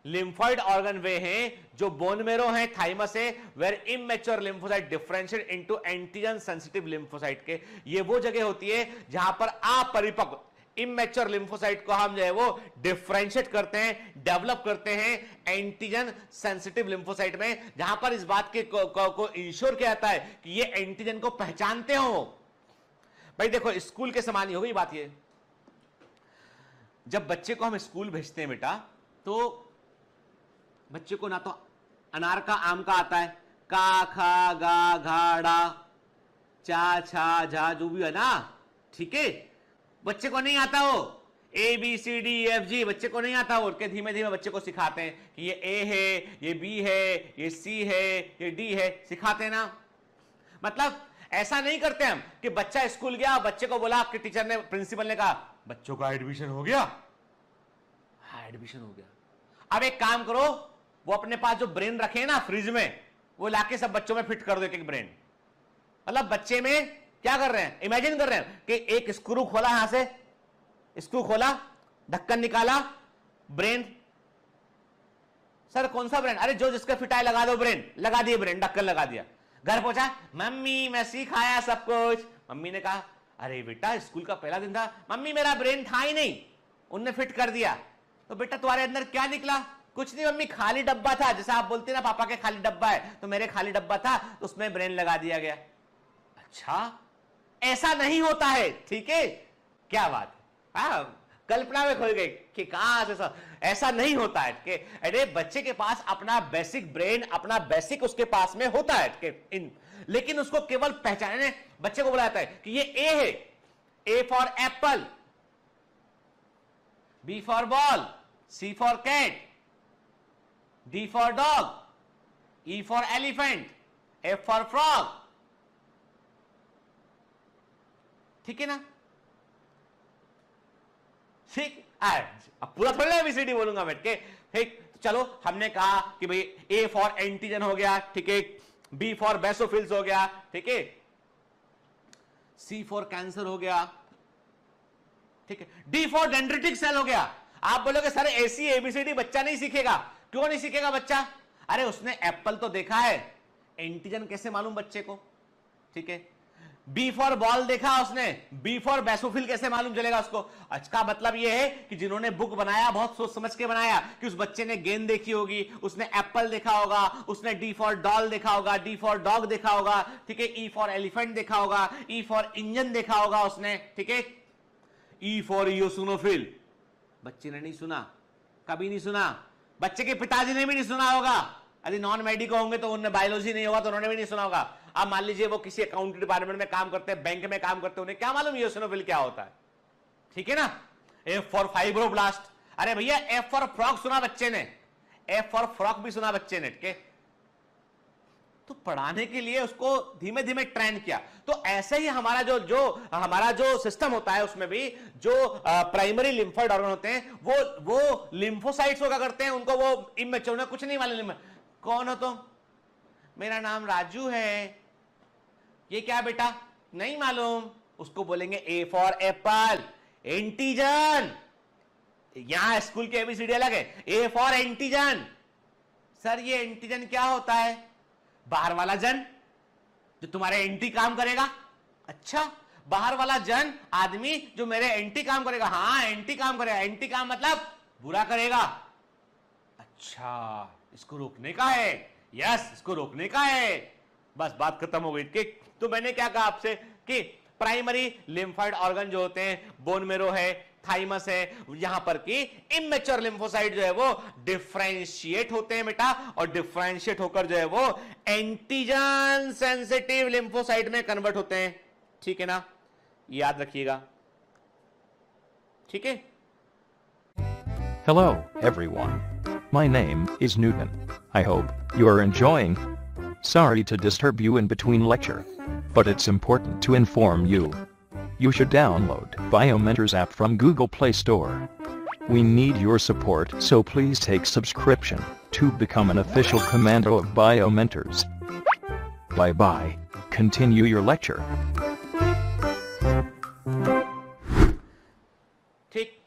S2: लिम्फॉइड ऑर्गन वे हैं जो बोन मेरो है, थाइमस है, where immature lymphocyte differentiate into antigen sensitive lymphocyte के। ये वो जगह होती है जहां पर अपरिपक्व इमेच्योर लिम्फोसाइट को हम जो है वो डिफरेंशिएट करते हैं, डेवलप करते हैं एंटीजन सेंसिटिव लिम्फोसाइट में, जहां पर इस बात के को इंश्योर किया जाता है कि ये एंटीजन को पहचानते हो। भाई देखो स्कूल के समान ही हो गई बात। ये जब बच्चे को हम स्कूल भेजते हैं बेटा, तो बच्चे को ना तो अनार का आम का आता है, का खा गा घा डा चा छा झा जो भी है ना, ठीक है, बच्चे को नहीं आता वो A B C D F G, बच्चे को नहीं आता। वो धीमे धीमे बच्चे को सिखाते हैं कि ये ए है, ये बी है, ये सी है, ये डी है, सिखाते हैं ना। मतलब ऐसा नहीं करते हम कि बच्चा स्कूल गया, बच्चे को बोला कि टीचर ने, प्रिंसिपल ने कहा बच्चों का एडमिशन हो गया, हाँ एडमिशन हो गया। अब एक काम करो, वो अपने पास जो ब्रेन रखे ना फ्रिज में, वो लाके सब बच्चों में फिट कर दो एक ब्रेन। मतलब बच्चे में क्या कर रहे हैं, इमेजिन कर रहे हैं कि एक स्क्रू खोला, यहां से स्क्रू खोला, ढक्कन निकाला, ब्रेन, सर कौन सा ब्रेन? अरे जो जिसका फिट आए लगा दो ब्रेन, लगा दिए ब्रेन, ढक्कन लगा दिया। घर पहुंचा, मम्मी मैं सिखाया सब कुछ। मम्मी ने कहा अरे बेटा स्कूल का पहला दिन था, मम्मी मेरा ब्रेन था ही नहीं, उनने फिट कर दिया। तो बेटा तुम्हारे अंदर क्या निकला? कुछ नहीं मम्मी, खाली डब्बा था। जैसा आप बोलते ना पापा के खाली डब्बा है, तो मेरे खाली डब्बा था, तो उसमें ब्रेन लगा दिया गया। अच्छा ऐसा नहीं होता है, ठीक है, क्या बात है। कल्पना में खो गए कि काश ऐसा नहीं होता है कि अरे बच्चे के पास अपना बेसिक ब्रेन, अपना बेसिक उसके पास में होता है कि लेकिन उसको केवल पहचानने बच्चे को बुलाता है कि ये ए है, A for apple, B for ball, C for cat, D for dog, E for elephant, F for frog. ठीक है ना? ठीक, अब पूरा थोड़ा एबीसीडी बोलूंगा बैठ के। ठीक, चलो हमने कहा कि भाई ए फॉर एंटीजन हो गया, ठीक है, बी फॉर बेसोफिल्स हो गया, ठीक है, सी फॉर कैंसर हो गया, ठीक है, डी फॉर डेंड्रिटिक सेल हो गया। आप बोलोगे सर ऐसी एबीसीडी बच्चा नहीं सीखेगा। क्यों नहीं सीखेगा बच्चा? अरे उसने एप्पल तो देखा है, एंटीजन कैसे मालूम बच्चे को? ठीक है, बी फॉर बॉल देखा उसने, बी फॉर बेसोफिल कैसे मालूम चलेगा उसको? अच्छा, मतलब यह है कि जिन्होंने बुक बनाया बहुत सोच समझ के बनाया कि उस बच्चे ने गेंद देखी होगी, उसने एप्पल देखा होगा, उसने डी फॉर डॉल देखा होगा, डी फॉर डॉग देखा होगा, ठीक है, ई फॉर एलिफेंट देखा होगा, ई फॉर इंजन देखा होगा उसने, ठीक है, ई फॉर इयोसिनोफिल बच्चे ने नहीं सुना, कभी नहीं सुना, बच्चे के पिताजी ने भी नहीं सुना होगा। यदि नॉन मेडिको होंगे तो उन्हें बायोलॉजी नहीं होगा तो उन्होंने भी नहीं सुना होगा। अब मान लीजिए वो किसी अकाउंट डिपार्टमेंट में काम करते हैं, बैंक में काम करते हैं, उन्हें क्या मालूम इयोसिनोफिल क्या होता है? ठीक है ना? एफ फॉर फाइब्रोब्लास्ट, अरे भैया एफ फॉर फ्रॉग सुना बच्चे ने, एफ फॉर फ्रॉक भी सुना बच्चे ने, ठीक है? तो पढ़ाने के लिए उसको धीमे धीमे ट्रेन किया। तो ऐसे ही हमारा जो सिस्टम होता है उसमें भी जो प्राइमरी लिम्फोइड ऑर्गन होते हैं वो लिम्फोसाइट्स क्या करते हैं, उनको वो इमेच्योर, कुछ नहीं मालूम। कौन हो तुम? मेरा नाम राजू है। ये क्या बेटा? नहीं मालूम। उसको बोलेंगे ए फॉर एप्पल, एंटीजन। यहां स्कूल की एबीसीडी अलग है। A for antigen. सर ये एंटीजन क्या होता है? बाहर वाला जन जो तुम्हारे एंटी काम करेगा। अच्छा, बाहर वाला जन आदमी जो मेरे एंटी काम करेगा। हाँ, एंटी काम करेगा। एंटी काम मतलब बुरा करेगा। अच्छा, इसको रोकने का है। यस, इसको रोकने का है। बस बात खत्म हो गई। तो मैंने क्या कहा आपसे कि प्राइमरी लिम्फोइड ऑर्गन जो होते हैं, बोन मेरो है, थाइमस है, यहां पर कि इमेच्योर लिम्फोसाइट जो है वो डिफरेंशिएट होते हैं बेटा, और डिफरेंशिएट होकर जो है वो एंटीजन सेंसिटिव लिम्फोसाइट में कन्वर्ट होते हैं। ठीक है ना? याद रखिएगा। ठीक है?
S3: Hello, everyone. My name is Newton. I hope you are enjoying. Sorry to disturb you in between lecture, but it's important to inform you. You should download Biomentors app from Google Play Store. We need your support, so please take subscription to become an official commando of Biomentors. Bye bye. Continue your lecture.
S2: ठीक,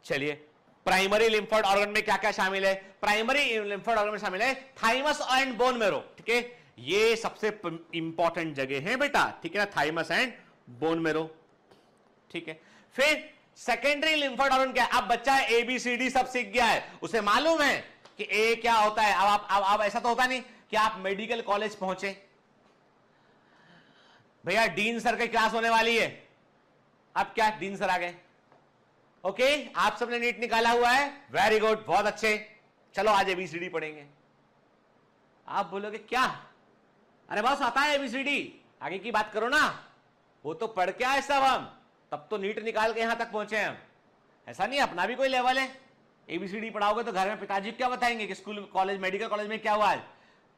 S2: चलिए primary lymphoid organ में क्या क्या शामिल है? Primary lymphoid organ में शामिल है थाइमस एंड बोन मेरो। ठीक है, ये सबसे इंपॉर्टेंट जगह है बेटा। ठीक है ना? Thymus and bone marrow. ठीक है, फिर सेकेंडरी लिम्फोइड ऑर्गन क्या है? अब बच्चा एबीसीडी सब सीख गया है, उसे मालूम है कि ए क्या होता है। अब ऐसा तो होता नहीं कि आप मेडिकल कॉलेज पहुंचे, भैया डीन सर की क्लास होने वाली है। अब क्या डीन सर आ गए? ओके, आप सबने नीट निकाला हुआ है, वेरी गुड, बहुत अच्छे, चलो आज एबीसीडी पढ़ेंगे। आप बोलोगे क्या? अरे बस आता है एबीसीडी, आगे की बात करो ना। वो तो पढ़ के आए सब हम, तब तो नीट निकाल के यहां तक पहुंचे हम। ऐसा नहीं, अपना भी कोई लेवल है। एबीसीडी पढ़ाओगे तो घर में पिताजी क्या बताएंगे कि स्कूल कॉलेज मेडिकल कॉलेज में क्या हुआ आज?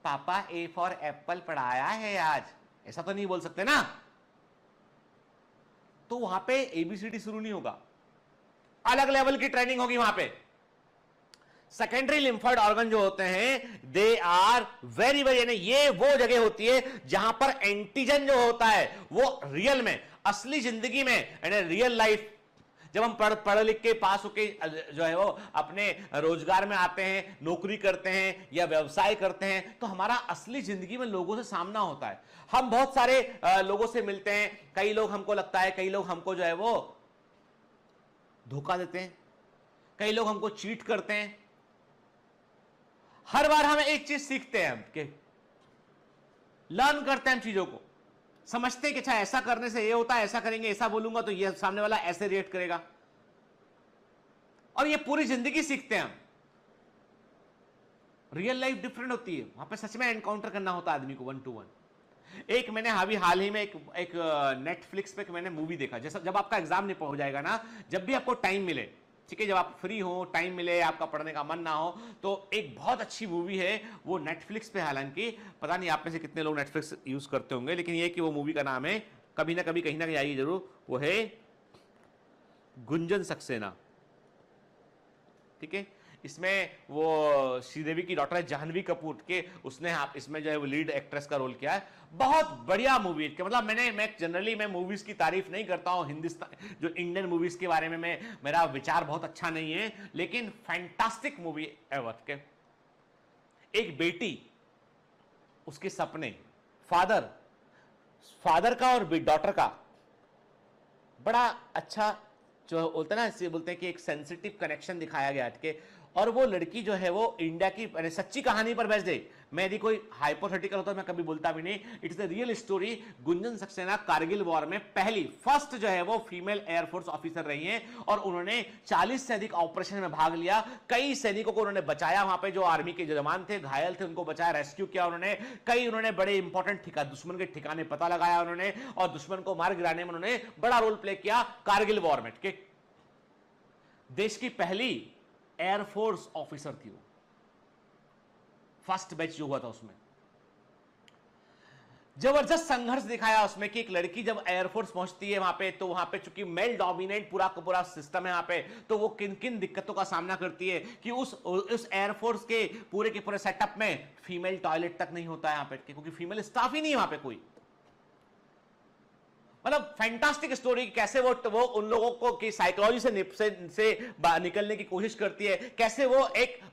S2: पापा ए फॉर एप्पल पढ़ाया है आज। ऐसा तो नहीं बोल सकते ना। तो वहां पे एबीसीडी शुरू नहीं होगा, अलग लेवल की ट्रेनिंग होगी वहां पे। सेकेंडरी लिम्फोइड ऑर्गन जो होते हैं दे आर वेरी वेरी, यानी ये वो जगह होती है जहां पर एंटीजन जो होता है वो रियल में, असली जिंदगी में, यानी रियल लाइफ, जब हम पढ़ लिख के पास होके जो है वो अपने रोजगार में आते हैं, नौकरी करते हैं या व्यवसाय करते हैं, तो हमारा असली जिंदगी में लोगों से सामना होता है। हम बहुत सारे लोगों से मिलते हैं। कई लोग हमको लगता है, कई लोग हमको जो है वो धोखा देते हैं, कई लोग हमको चीट करते हैं। हर बार हमें एक चीज सीखते हैं, हम कि लर्न करते हैं हम चीजों को, समझते हैं कि अच्छा ऐसा करने से ये होता है, ऐसा करेंगे, ऐसा बोलूंगा तो ये सामने वाला ऐसे रिएक्ट करेगा। और ये पूरी जिंदगी सीखते हैं हम। रियल लाइफ डिफरेंट होती है, वहां पे सच में एनकाउंटर करना होता है आदमी को 1 to 1। एक मैंने हाल ही में एक नेटफ्लिक्स पे मैंने मूवी देखा, जैसा जब आपका एग्जाम नहीं हो जाएगा ना, जब भी आपको टाइम मिले, ठीक है, जब आप फ्री हो, टाइम मिले, आपका पढ़ने का मन ना हो, तो एक बहुत अच्छी मूवी है वो नेटफ्लिक्स पे, हालांकि पता नहीं आप में से कितने लोग नेटफ्लिक्स यूज करते होंगे, लेकिन ये कि वो मूवी का नाम है, कभी ना कभी कहीं ना कहीं आएगी जरूर, वो है गुंजन सक्सेना। ठीक है, इसमें वो श्रीदेवी की डॉटर है जाह्नवी कपूर के, उसने इसमें जो है वो लीड एक्ट्रेस का रोल किया है। बहुत बढ़िया मूवी है, मतलब मैं जनरली मूवीज की तारीफ नहीं करता हूं, हिंदुस्तान जो इंडियन मूवीज के बारे में मेरा विचार बहुत अच्छा नहीं है, लेकिन फैंटास्टिक मूवी एवर के। एक बेटी, उसके सपने, फादर का और डॉटर का बड़ा अच्छा जो बोलते हैं ना, इसे बोलते हैं कि एक सेंसिटिव कनेक्शन दिखाया गया है। और वो लड़की जो है वो इंडिया की सच्ची कहानी पर बेस्ड है, मैं यदि कोई हाइपोथेटिकल होता मैं कभी बोलता भी नहीं, it's a real story. Gunjan Saxena Kargil war में फर्स्ट जो है वो फीमेल एयरफोर्स ऑफिसर रही हैं, और उन्होंने 40 से अधिक ऑपरेशन में भाग लिया, कई सैनिकों को उन्होंने बचाया, वहां पे जो आर्मी के जवान थे, घायल थे, उनको बचाया, रेस्क्यू किया उन्होंने बड़े इंपॉर्टेंट दुश्मन के ठिकाने पता लगाया उन्होंने, और दुश्मन को मार गिराने में उन्होंने बड़ा रोल प्ले किया कारगिल वॉर में। देश की पहली एयरफोर्स ऑफिसर थी वो, फर्स्ट बैच जो हुआ था उसमें जबरदस्त संघर्ष दिखाया उसमें कि एक लड़की जब एयरफोर्स पहुंचती है वहां पे, तो वहां पे चूंकि मेल डोमिनेट पूरा का पूरा सिस्टम है वहां पे, तो वो किन किन दिक्कतों का सामना करती है कि उस एयरफोर्स के पूरे सेटअप में फीमेल टॉयलेट तक नहीं होता है यहां पे, क्योंकि फीमेल स्टाफ ही नहीं है वहां पे कोई। मतलब फैंटास्टिक स्टोरी, कैसे वो उन लोगों को की साइकोलॉजी से निकलने की कोशिश करती है, कैसे वो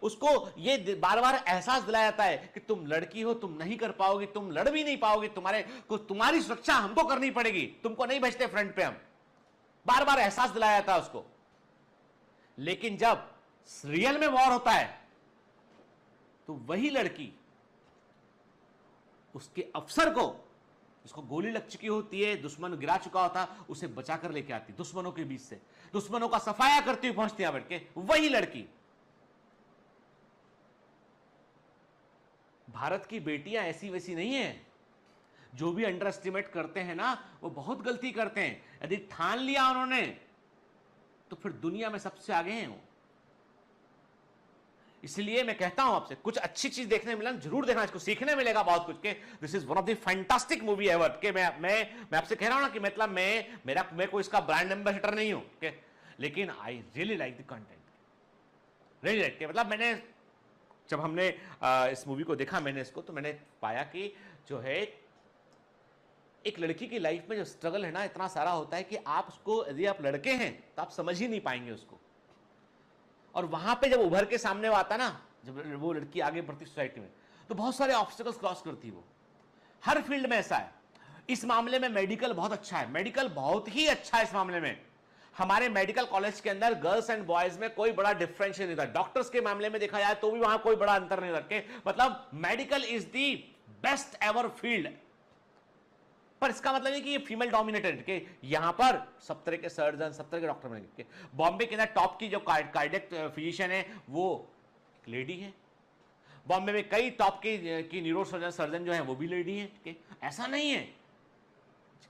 S2: उसको ये बार बार एहसास दिलाया जाता है कि तुम लड़की हो, तुम नहीं कर पाओगी, तुम लड़ भी नहीं पाओगी, तुम्हारी सुरक्षा हमको करनी पड़ेगी, तुमको नहीं भेजते फ्रंट पे हम, बार बार एहसास दिलाया जाता है उसको। लेकिन जब रियल में वॉर होता है तो वही लड़की उसके अफसर को, जिसको गोली लग चुकी होती है, दुश्मन गिरा चुका होता, उसे बचाकर लेके आती, दुश्मनों के बीच से, दुश्मनों का सफाया करती हुई पहुंचती है बैठ के वही लड़की। भारत की बेटियां ऐसी वैसी नहीं है, जो भी अंडर एस्टिमेट करते हैं ना, वो बहुत गलती करते हैं। यदि ठान लिया उन्होंने तो फिर दुनिया में सबसे आगे हैं वो। इसलिए मैं कहता हूं आपसे, कुछ अच्छी चीज देखने मिला जरूर देखना, इसको सीखने मिलेगा बहुत कुछ के। This is one of the fantastic movie ever के। मैं आपसे कह रहा हूं ना कि मतलब मैं कोई इसका ब्रांड एम्बेसडर नहीं हूं के, लेकिन I really like the content, really like. मतलब मैंने जब हमने इस मूवी को देखा, मैंने इसको, तो मैंने पाया कि जो है एक लड़की की लाइफ में जो स्ट्रगल है ना, इतना सारा होता है कि आप उसको, यदि आप लड़के हैं तो आप समझ ही नहीं पाएंगे उसको। और वहां पे जब उभर के सामने वो आता ना, जब वो लड़की आगे बढ़ती सोसाइटी में, तो बहुत सारे ऑब्स्टिकल्स क्रॉस करती है वो। हर फील्ड में ऐसा है। इस मामले में मेडिकल बहुत अच्छा है, मेडिकल बहुत ही अच्छा है इस मामले में। हमारे मेडिकल कॉलेज के अंदर गर्ल्स एंड बॉयज में कोई बड़ा डिफरेंशियल नहीं था। डॉक्टर्स के मामले में देखा जाए तो भी वहां कोई बड़ा अंतर नहीं रखे। मतलब medical is the best ever field. पर इसका मतलब है कि ये फीमेल डोमिनेटेड के, यहां पर सब तरह के सर्जन, सब तरह के डॉक्टर बनेंगे। बॉम्बे के अंदर टॉप की जो कार्डियक फिजिशियन है वो एक लेडी है। बॉम्बे में कई टॉप की न्यूरो सर्जन जो है वो भी लेडी है। ऐसा नहीं है,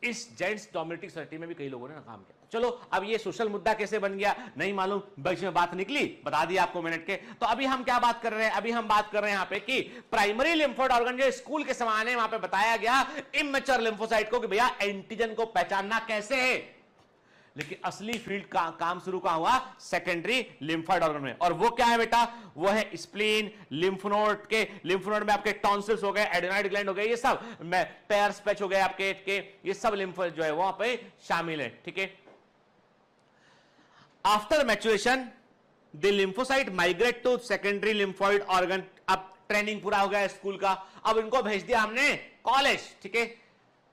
S2: इस जेंट्स डोमिनेटिक सोसाइटी में भी कई लोगों ने ना काम किया। चलो, अब ये सोशल मुद्दा कैसे बन गया नहीं मालूम, बीच में बात निकली, बता दिया आपको मिनट के। तो अभी हम क्या बात कर रहे हैं? अभी हम बात कर रहे हैं यहाँ पे कि प्राइमरी लिम्फोइड ऑर्गन जो स्कूल के समान है, वहां पे बताया गया इमेच्योर लिम्फोसाइट को कि भैया एंटीजन को पहचानना कैसे है। लेकिन असली फील्ड का काम शुरू कहां हुआ? सेकेंडरी लिम्फोइड ऑर्गन में। और वो क्या है बेटा? वो है स्प्लीन, लिम्फ नोड के, लिम्फ नोड में आपके टॉन्सिल्स हो गए, एडेनॉइड ग्लैंड हो गए, ये सब पेयर्स पैच हो गए आपके के, ये सब लिम्फ जो है वहां पे शामिल है। ठीक है। After maturation the lymphocyte migrate to secondary lymphoid organ. अब ट्रेनिंग पूरा हो गया स्कूल का, अब इनको भेज दिया हमने कॉलेज। ठीक है,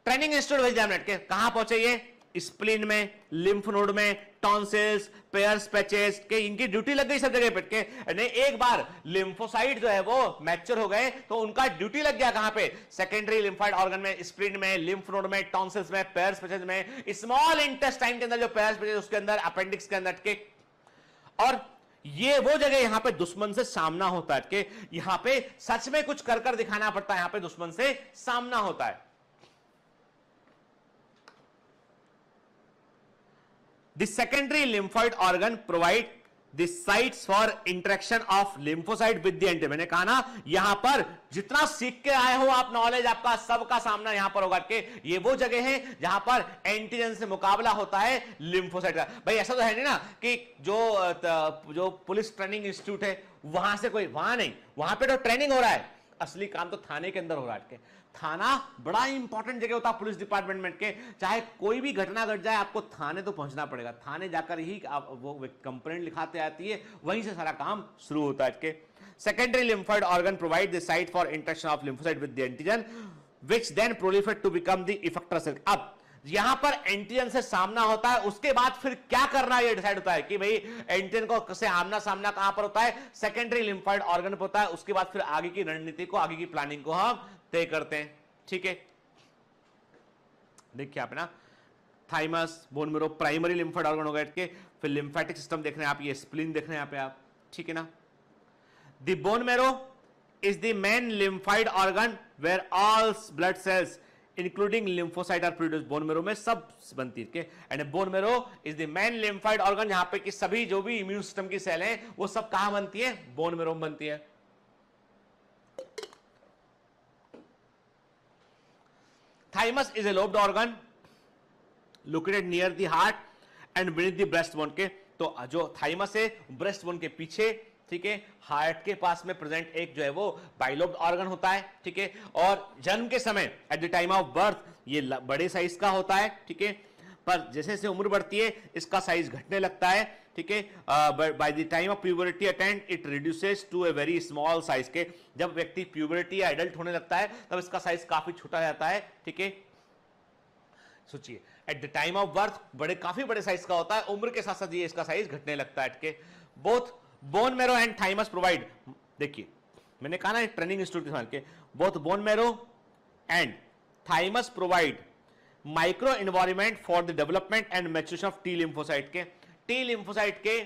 S2: ट्रेनिंग इंस्टीट्यूट भेज दिया हमने के। कहां पहुंचे ये? स्प्लीन में, लिम्फ नोड में, टॉन्सिल्स, पेयर्स पैचेस के, इनकी ड्यूटी लग गई सब जगह पे। एक बार लिम्फोसाइट जो है वो मैच्योर हो गए तो उनका ड्यूटी लग गया कहां पे? सेकेंडरी लिम्फोइड ऑर्गन में, स्प्लीन में, लिम्फ नोड में, टॉन्सिल्स में, पेयर्स पैचेस में, स्मॉल इंटेस्टाइन के अंदर जो पेयर्स पैचेस उसके अंदर, अपेंडिक्स के अंदर के। और ये वो जगह यहां पे दुश्मन से सामना होता है कि यहां पे सच में कुछ कर दिखाना पड़ता है, यहां पे दुश्मन से सामना होता है। The secondary lymphoid organ provide the sites for interaction of lymphocyte with the antigen. मैंने कहा ना यहां पर जितना सीख के आए हो आप, नॉलेज आपका सबका सामना यहां पर होगा कि ये वो जगह है जहां पर एंटीजन से मुकाबला होता है लिम्फोसाइट का। भाई ऐसा तो है नहीं ना कि जो पुलिस ट्रेनिंग इंस्टीट्यूट है वहां से कोई, वहां नहीं, वहां पे तो ट्रेनिंग हो रहा है, असली काम तो थाने के अंदर हो रहा है। थाना बड़ा इंपॉर्टेंट जगह होता है पुलिस डिपार्टमेंट में के, चाहे कोई भी घटना घट जाए आपको थाने तो पहुंचना पड़ेगा, थाने जाकर ही आप वो कंप्लेंट लिखाते आती है, वहीं से सारा काम शुरू होता है के। Secondary lymphoid organ provide the site for interaction of lymphocyte with the antigen which then proliferate to become the effector cell. अब यहां पर एंटीजन से सामना होता है, उसके बाद फिर क्या करना है ये डिसाइड होता है कि भाई एंटीजन को से आमना सामना कहां पर होता है, सेकेंडरी लिम्फोइड ऑर्गन पर होता है। उसके बाद फिर आगे की रणनीति को, आगे की प्लानिंग को हम तय करते हैं। ठीक है, देखिए आप ना, thymus, bone marrow primary lymphoid organ हो गए के, फिर लिम्फेटिक सिस्टम देख रहे हैं आप, ये स्प्लीन देख रहे हैं यहाँ पे आप। ठीक है ना, the bone marrow is the main lymphoid organ where all blood cells including lymphocyte are produce. Bone marrow में सब बनती है, and bone marrow is the main lymphoid organ, यहां पे कि सभी जो भी इम्यून सिस्टम की सेल हैं वो सब कहां बनती है, बोन मैरो में बनती है। Thymus is a lobed organ located near the heart and beneath the breast bone के। तो जो थाइमस है ब्रेस्ट बोन के पीछे, ठीक है, हार्ट के पास में प्रेजेंट एक जो है वो बाइलोब्ड ऑर्गन होता है। ठीक है, और जन्म के समय at the time of birth ये बड़े साइज का होता है। ठीक है, पर जैसे जैसे उम्र बढ़ती है इसका साइज घटने लगता है। ठीक है, by the time of puberty attend it reduces to a very small size के। जब व्यक्ति प्यूबरिटी या एडल्ट होने लगता है तब इसका साइज काफी छोटा जाता है। ठीक है, सोचिए at the time of birth काफी बड़े साइज का होता है, उम्र के साथ साथ ये इसका साइज घटने लगता है। ठीक है, both bone marrow and thymus provide, देखिए मैंने कहा ना ट्रेनिंग इंस्टीट्यूट के, both bone marrow and thymus provide micro environment for the development and maturation of T lymphocyte के। टी लिम्फोसाइट के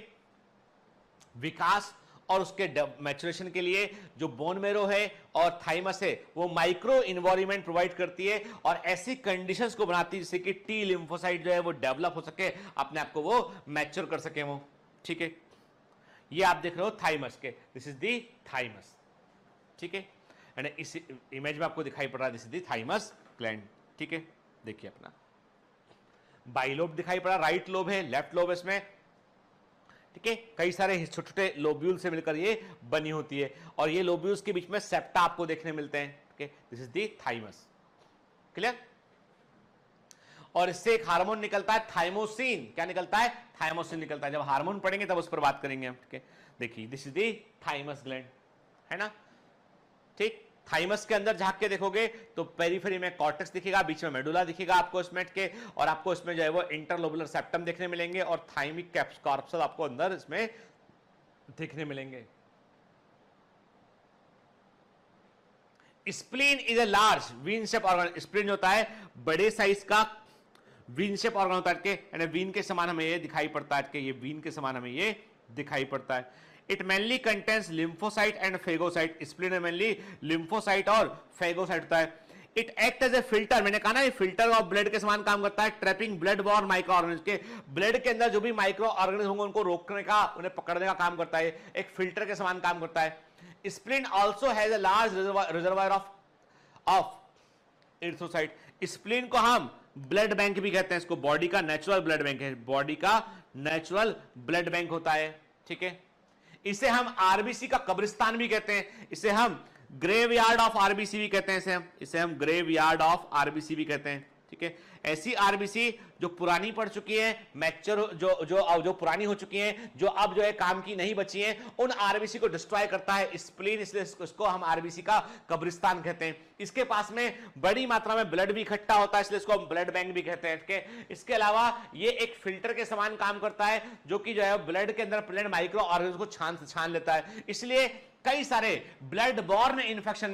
S2: विकास और उसके मैच्योरेशन के लिए जो बोन मैरो है और थाइमस है वो माइक्रो एनवायरनमेंट प्रोवाइड करती है और ऐसी कंडीशंस को बनाती है जिससे कि टी लिम्फोसाइट जो है वो डेवलप हो सके, अपने आप को वो मैच्योर कर सके वो। ठीक है, ये आप देख रहे हो थाइमस के, दिस इज दी थाइमस। ठीक है, एंड इस इमेज में आपको दिखाई पड़ रहा है this is the thymus gland. ठीक है, देखिए अपना बाइलोब दिखाई पड़ा, राइट लोब है, लेफ्ट लोब है इसमें। ठीक है, कई सारे छोटे छोटे लोब्यूल से मिलकर ये बनी होती है और ये लोब्यूल्स के बीच में सेप्टा आपको देखने मिलते हैं। ठीक है, this is the thymus. Clear? और इससे एक हार्मोन निकलता है थाइमोसिन। क्या निकलता है? थाइमोसिन निकलता है। जब हार्मोन पढ़ेंगे तब उस पर बात करेंगे हम। ठीक है, देखिए this is the thymus gland, है ना। ठीक, थाइमस के अंदर झांक के देखोगे तो पेरिफेरी में कॉर्टेक्स दिखेगा, बीच में मेडुला दिखेगा आपको इसमें के, और आपको इसमें जो है वो इंटरलोबुलर सेप्टम देखने मिलेंगे और थाइमिक कॉर्पसल आपको अंदर इसमें देखने मिलेंगे। Spleen is a large bean shape organ. Spleen होता है बड़े साइज का वीन शेप ऑर्गन होता है के, वीन के समान हमें ये दिखाई पड़ता है कि ये वीन के समान हमें ये दिखाई पड़ता है। It mainly contains lymphocyte and phagocyte. Spleen में मेनली लिम्फोसाइट और फेगोसाइट होता है। It act as a filter, मैंने कहा ना ये फिल्टर ऑफ ब्लड के समान काम करता है, trapping blood born micro organism के। ब्लड के अंदर जो भी माइक्रो ऑर्गेनिज्म होंगे उनको रोकने का, उन्हें पकड़ने का काम करता है, एक फिल्टर के समान काम करता है। Spleen also has a large reservoir of erythrocyte. Spleen को हम ब्लड बैंक भी कहते हैं, इसको बॉडी का नेचुरल ब्लड बैंक है, बॉडी का नेचुरल ब्लड बैंक होता है। ठीक है, इसे हम आरबीसी का कब्रिस्तान भी कहते हैं, इसे हम ग्रेवयार्ड ऑफ आरबीसी भी कहते हैं, इसे हम ग्रेवयार्ड ऑफ आरबीसी भी कहते हैं। ठीक है, ऐसी आरबीसी जो पुरानी पड़ चुकी है, मैच्योर जो पुरानी हो चुकी हैं, जो अब जो है काम की नहीं बची हैं, उन आरबीसी को डिस्ट्रॉय करता है स्प्लीन, इसलिए इसको हम आरबीसी का कब्रिस्तान कहते हैं। इसके पास में बड़ी मात्रा में ब्लड भी इकट्ठा होता है, इसलिए इसको हम ब्लड बैंक भी कहते हैं। इसके अलावा ये एक फिल्टर के समान काम करता है जो कि जो है ब्लड के अंदर प्रेजेंट माइक्रो ऑर्गेनिज्म को छान लेता है। इसलिए कई सारे ब्लड बॉर्न इन्फेक्शन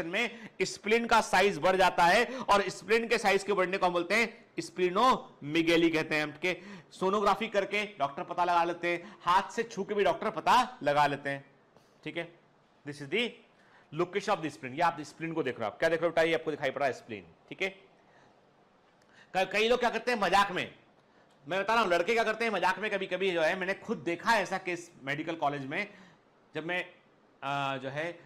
S2: में स्प्लीन का साइज बढ़ जाता है और स्प्लीन के साइज के बढ़ने को हम बोलते हैं स्प्लीनोमेगेली कहते हैं। के सोनोग्राफी करके डॉक्टर पता लगा लेते हैं, हाथ से छू के भी डॉक्टर पता लगा लेते हैं। ठीक है, this is the location of the spleen. ये आप स्प्लीन को देख रहे हो, आप क्या देख रहे हो बेटा, ये आपको दिखाई पड़ रहा है स्प्लीन। ठीक है, कई लोग क्या करते हैं मजाक में, मैं बता रहा हूं लड़के क्या करते हैं मजाक में, कभी कभी जो है मैंने खुद देखा है ऐसा केस मेडिकल कॉलेज में, जब मैं जो है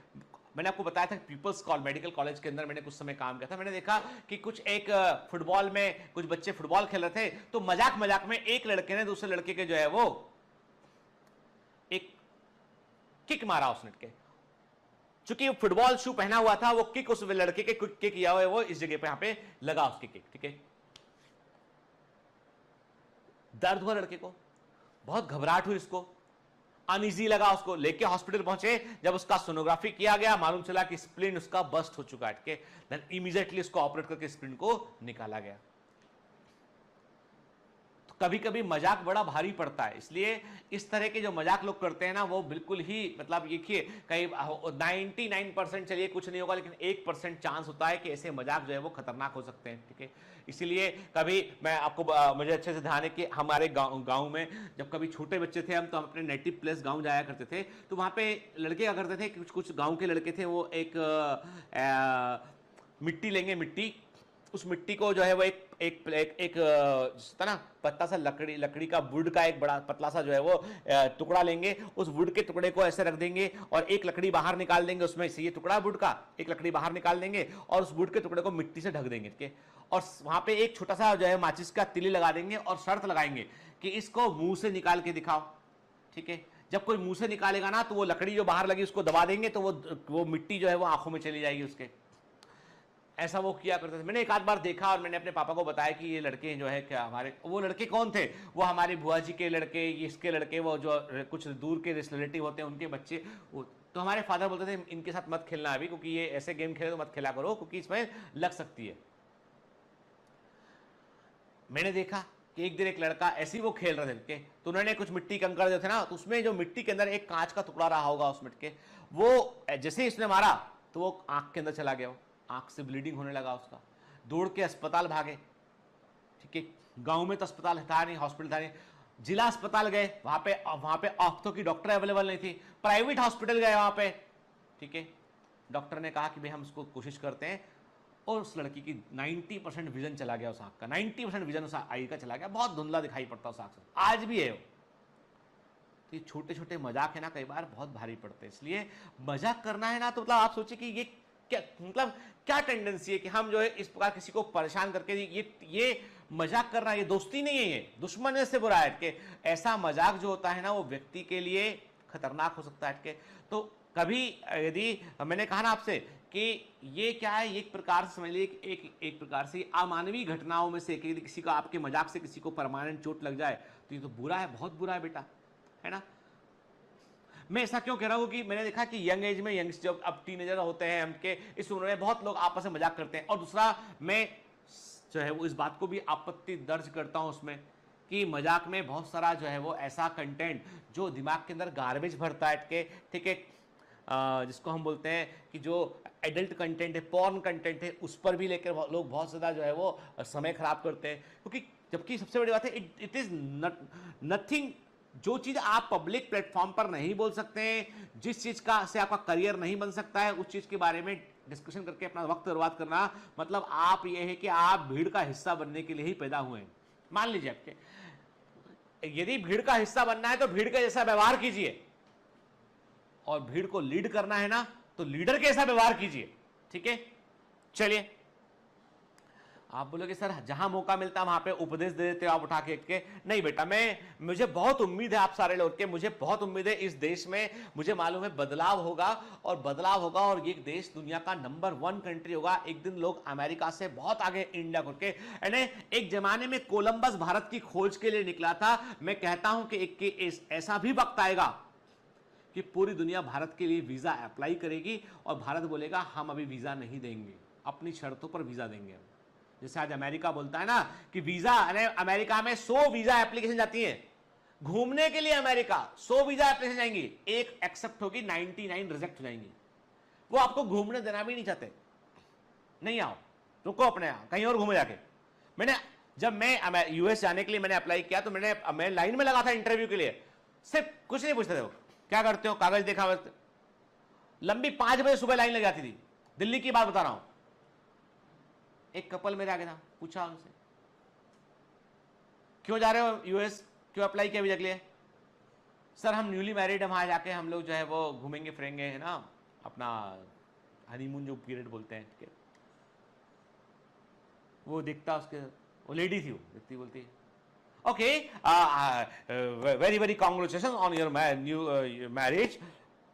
S2: मैंने आपको बताया था पीपल्स मेडिकल कॉलेज के अंदर मैंने कुछ समय काम किया था। मैंने देखा कि कुछ एक फुटबॉल में कुछ बच्चे फुटबॉल खेल रहे थे, तो मजाक में एक लड़के ने दूसरे लड़के के जो है वो एक किक मारा उसने के, चूंकि फुटबॉल शू पहना हुआ था, वो किक उस लड़के के किक किया हुआ है वो इस जगह पे यहां पे लगा उसके किक। ठीक है, दर्द हुआ लड़के को, बहुत घबराहट हुई, इसको अनईजी लगा, उसको लेके हॉस्पिटल पहुंचे। जब उसका सोनोग्राफी किया गया मालूम चला कि स्प्लीन उसका बस्ट हो चुका है। देन इमीडिएटली उसको ऑपरेट करके स्प्लीन को निकाला गया। तो कभी कभी मजाक बड़ा भारी पड़ता है, इसलिए इस तरह के जो मजाक लोग करते हैं ना वो बिल्कुल ही मतलब देखिए कहीं 99% चलिए कुछ नहीं होगा, लेकिन 1% चांस होता है कि ऐसे मजाक जो है वो खतरनाक हो सकते हैं। ठीक है, इसीलिए कभी मैं आपको मुझे अच्छे से ध्यान है कि हमारे गांव में जब कभी छोटे बच्चे थे हम अपने नेटिव प्लेस गांव जाया करते थे, तो वहां पे लड़के क्या करते थे, कुछ गांव के लड़के थे वो एक मिट्टी लेंगे, मिट्टी उस मिट्टी को जो है वो एक ना पतला सा लकड़ी का वुड का एक बड़ा पतला सा जो है वो टुकड़ा लेंगे, उस वुड के टुकड़े को ऐसे रख देंगे और एक लकड़ी बाहर निकाल देंगे, उसमें से ये टुकड़ा वुड का एक लकड़ी बाहर निकाल देंगे और उस वुड के टुकड़े को मिट्टी से ढक देंगे। ठीक है, और वहां पे एक छोटा सा जो है माचिस का तिली लगा देंगे और शर्त लगाएंगे कि इसको मुंह से निकाल के दिखाओ। ठीक है, जब कोई मुंह से निकालेगा ना तो वो लकड़ी जो बाहर लगी उसको दबा देंगे तो वो मिट्टी जो है वो आंखों में चली जाएगी उसके। ऐसा वो किया करते थे। मैंने एक आध बार देखा और मैंने अपने पापा को बताया कि ये लड़के जो है क्या हमारे, वो लड़के कौन थे, वो हमारे बुआ जी के लड़के, इसके लड़के, वो जो कुछ दूर के रिलेटिव होते हैं उनके बच्चे। तो हमारे फादर बोलते थे इनके साथ मत खेलना अभी, क्योंकि ये ऐसे गेम खेले तो मत खेला करो क्योंकि इसमें लग सकती है। मैंने देखा कि एक दिन एक लड़का ऐसे ही वो खेल रहे थे तो उन्होंने कुछ मिट्टी कंकड़ जो थे ना, तो उसमें जो मिट्टी के अंदर एक कांच का टुकड़ा रहा होगा उस मिट्टी के, वो जैसे ही इसने मारा तो वो आंख के अंदर चला गया, आंख से ब्लीडिंग होने लगा उसका। दौड़ के अस्पताल भागे। ठीक है, गांव में तो अस्पताल था नहीं, हॉस्पिटल था नहीं, जिला अस्पताल गए, वहां पे ऑर्थो की डॉक्टर अवेलेबल नहीं थी, प्राइवेट हॉस्पिटल गए वहां पे। ठीक है, डॉक्टर ने कहा कि भाई हम उसको कोशिश करते हैं, और उस लड़की की 90% विजन चला गया उस आंख का, 90% विजन उस आई का चला गया, बहुत धुंधला दिखाई पड़ता उस आंख से, आज भी है वो। तो ये छोटे छोटे मजाक है ना कई बार बहुत भारी पड़ते हैं, इसलिए मजाक करना है ना तो मतलब आप सोचिए कि ये क्या मतलब क्या टेंडेंसी है कि हम जो है इस प्रकार किसी को परेशान करके ये मजाक करना, ये दोस्ती नहीं है, ये दुश्मन से बुरा है कि ऐसा मजाक जो होता है ना वो व्यक्ति के लिए खतरनाक हो सकता है। तो कभी यदि मैंने कहा ना आपसे कि ये क्या है, एक प्रकार से समझ लीजिए एक प्रकार से अमानवीय घटनाओं में से किसी का आपके मजाक से किसी को परमानेंट चोट लग जाए तो ये तो बुरा है, बहुत बुरा है बेटा, है ना। मैं ऐसा क्यों कह रहा हूं कि मैंने देखा कि यंग एज में जब अब टीनेजर होते हैं हमके इस उम्र में बहुत लोग आपस में मजाक करते हैं। और दूसरा मैं जो है वो इस बात को भी आपत्ति दर्ज करता हूं उसमें कि मजाक में बहुत सारा जो है वो ऐसा कंटेंट जो दिमाग के अंदर गार्बेज भरता है, ठीक है, जिसको हम बोलते हैं कि जो एडल्ट कंटेंट है, पॉर्न कंटेंट है, उस पर भी लेकर लोग बहुत ज़्यादा जो है वो समय खराब करते हैं। क्योंकि जबकि सबसे बड़ी बात है इट इज़ नथिंग, जो चीज़ आप पब्लिक प्लेटफॉर्म पर नहीं बोल सकते हैं, जिस चीज़ का से आपका करियर नहीं बन सकता है, उस चीज़ के बारे में डिस्कशन करके अपना वक्त बर्बाद करना मतलब आप ये है कि आप भीड़ का हिस्सा बनने के लिए ही पैदा हुए हैं। मान लीजिए आपके यदि भीड़ का हिस्सा बनना है तो भीड़ का जैसा व्यवहार कीजिए, और भीड़ को लीड करना है ना तो लीडर के ऐसा व्यवहार कीजिए। ठीक है, चलिए आप बोलोगे सर जहां मौका मिलता है वहां पे उपदेश दे देते हो आप उठा के नहीं बेटा, मुझे बहुत उम्मीद है आप सारे लोग के, मुझे बहुत उम्मीद है इस देश में, मुझे मालूम है बदलाव होगा और ये देश दुनिया का नंबर 1 कंट्री होगा। एक दिन लोग अमेरिका से बहुत आगे इंडिया करके, यानी एक जमाने में कोलंबस भारत की खोज के लिए निकला था। मैं कहता हूं कि ऐसा भी वक्त आएगा कि पूरी दुनिया भारत के लिए वीजा अप्लाई करेगी और भारत बोलेगा हम अभी वीजा नहीं देंगे, अपनी शर्तों पर वीजा देंगे। जैसे आज अमेरिका बोलता है ना कि वीजा, अमेरिका में 100 वीजा एप्लीकेशन जाती है, घूमने के लिए अमेरिका 100 वीजा एप्लीकेशन जाएंगी, एक एक्सेप्ट होगी, 99 रिजेक्ट हो जाएंगी। वो आपको घूमने देना भी नहीं चाहते, नहीं आओ, रुको अपने यहाँ कहीं और घूमे जाके। जब मैं यूएस जाने के लिए मैंने अप्लाई किया तो मैं लाइन में लगा था इंटरव्यू के लिए, सिर्फ कुछ नहीं पूछते थे वो, क्या करते हो, कागज देखा, लंबी 5 बजे सुबह लाइन लग जाती थी। दिल्ली की बात बता रहा हूं, एक कपल मेरे आगे था, पूछा उनसे क्यों जा रहे हो यूएस, क्यों अप्लाई किया वीजा के लिए? सर हम न्यूली मैरिड, वहां जाके हम लोग जो है वो घूमेंगे फिरेंगे, है ना, अपना हनीमून जो पीरियड बोलते हैं, ठीक है। वो दिखता उसके, वो लेडी थी, वो दिखती बोलती okay very very congratulation on your new marriage,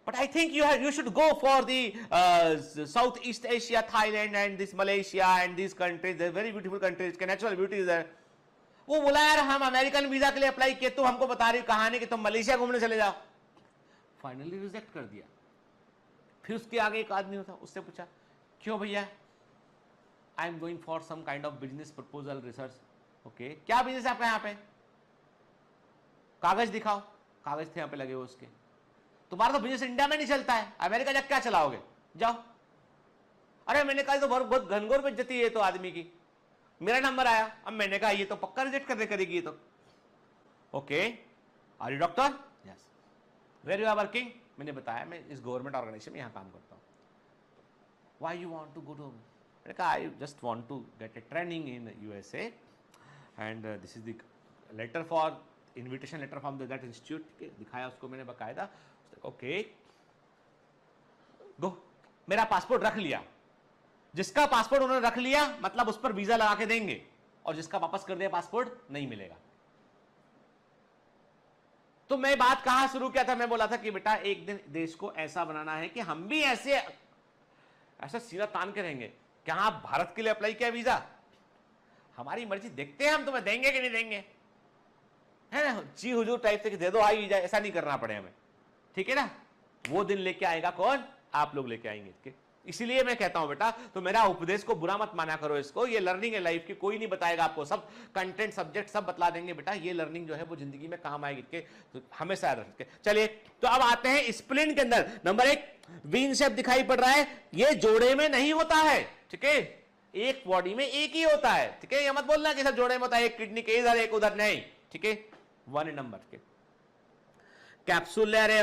S2: but I think you should go for the Southeast Asia, Thailand and this Malaysia and these countries, they're very beautiful countries, natural beauty is there। वो बोला यार हम American visa के लिए apply किए, तुम हमको बता रही कहानी कि तुम मलेशिया घूमने चले जाओ। फाइनली रिजेक्ट कर दिया। फिर उसके आगे एक आदमी था, उससे पूछा क्यों भैया? I am going for some kind of business proposal research. Okay, क्या बिजनेस है आपका यहाँ पे? कागज दिखाओ। कागज थे यहाँ पे लगे हुए उसके। तुम्हारा तो बिजनेस इंडिया में नहीं चलता है, अमेरिका जाके क्या चलाओगे, जाओ। अरे मैंने कहा तो बहुत घनघोर बेइज्जती है तो आदमी की। मेरा नंबर आया, अब मैंने कहा ये तो पक्का रिजेक्ट करने करेगी ये तो। Okay, are you doctor? Yes. Where you are working? मैंने बताया मैं इस गवर्नमेंट ऑर्गेनाइजेशन में यहां काम करता हूं। Why you want to go to? मैंने कहा I just want to get a training in USA and this is the letter for invitation letter from that institute. ठीक है, दिखाया उसको मैंने बकायदा। Okay go. मेरा पासपोर्ट रख लिया। जिसका पासपोर्ट उन्होंने रख लिया मतलब उस पर वीजा लगा के देंगे, और जिसका वापस कर दिया पासपोर्ट नहीं मिलेगा। तो मैं बात कहां शुरू किया था? मैं बोला था कि बेटा एक दिन देश को ऐसा बनाना है कि हम भी ऐसा सीना तान के रहेंगे कि हाँ भारत के लिए अप्लाई किया वीजा, हमारी मर्जी, देखते हैं हम तुम्हें देंगे कि नहीं देंगे, है ना, जी हुजूर टाइप से कि दे दो आई वीजा, ऐसा नहीं करना पड़े हमें। ठीक है ना, वो दिन लेके आएगा कौन? आप लोग लेके आएंगे। इसीलिए मैं कहता हूं बेटा, तो मेरा उपदेश को बुरा मत माना करो, इसको ये लर्निंग है लाइफ की, कोई नहीं बताएगा आपको, सब कंटेंट सब्जेक्ट सब बतला देंगे बेटा, ये लर्निंग जो है वो जिंदगी में काम आएगी के, तो हमेशा याद रखें। चलिए तो अब आते हैं स्प्लिन के अंदर। नंबर 1 वीन शेप दिखाई पड़ रहा है, ये जोड़े में नहीं होता है। ठीक है, एक बॉडी में एक ही होता है। ठीक है, ये मत बोलना कि सब जोड़े में होता है, एक किडनी के इधर एक उधर, नहीं। ठीक है, 1 नंबर के कैप्सूल लेयर है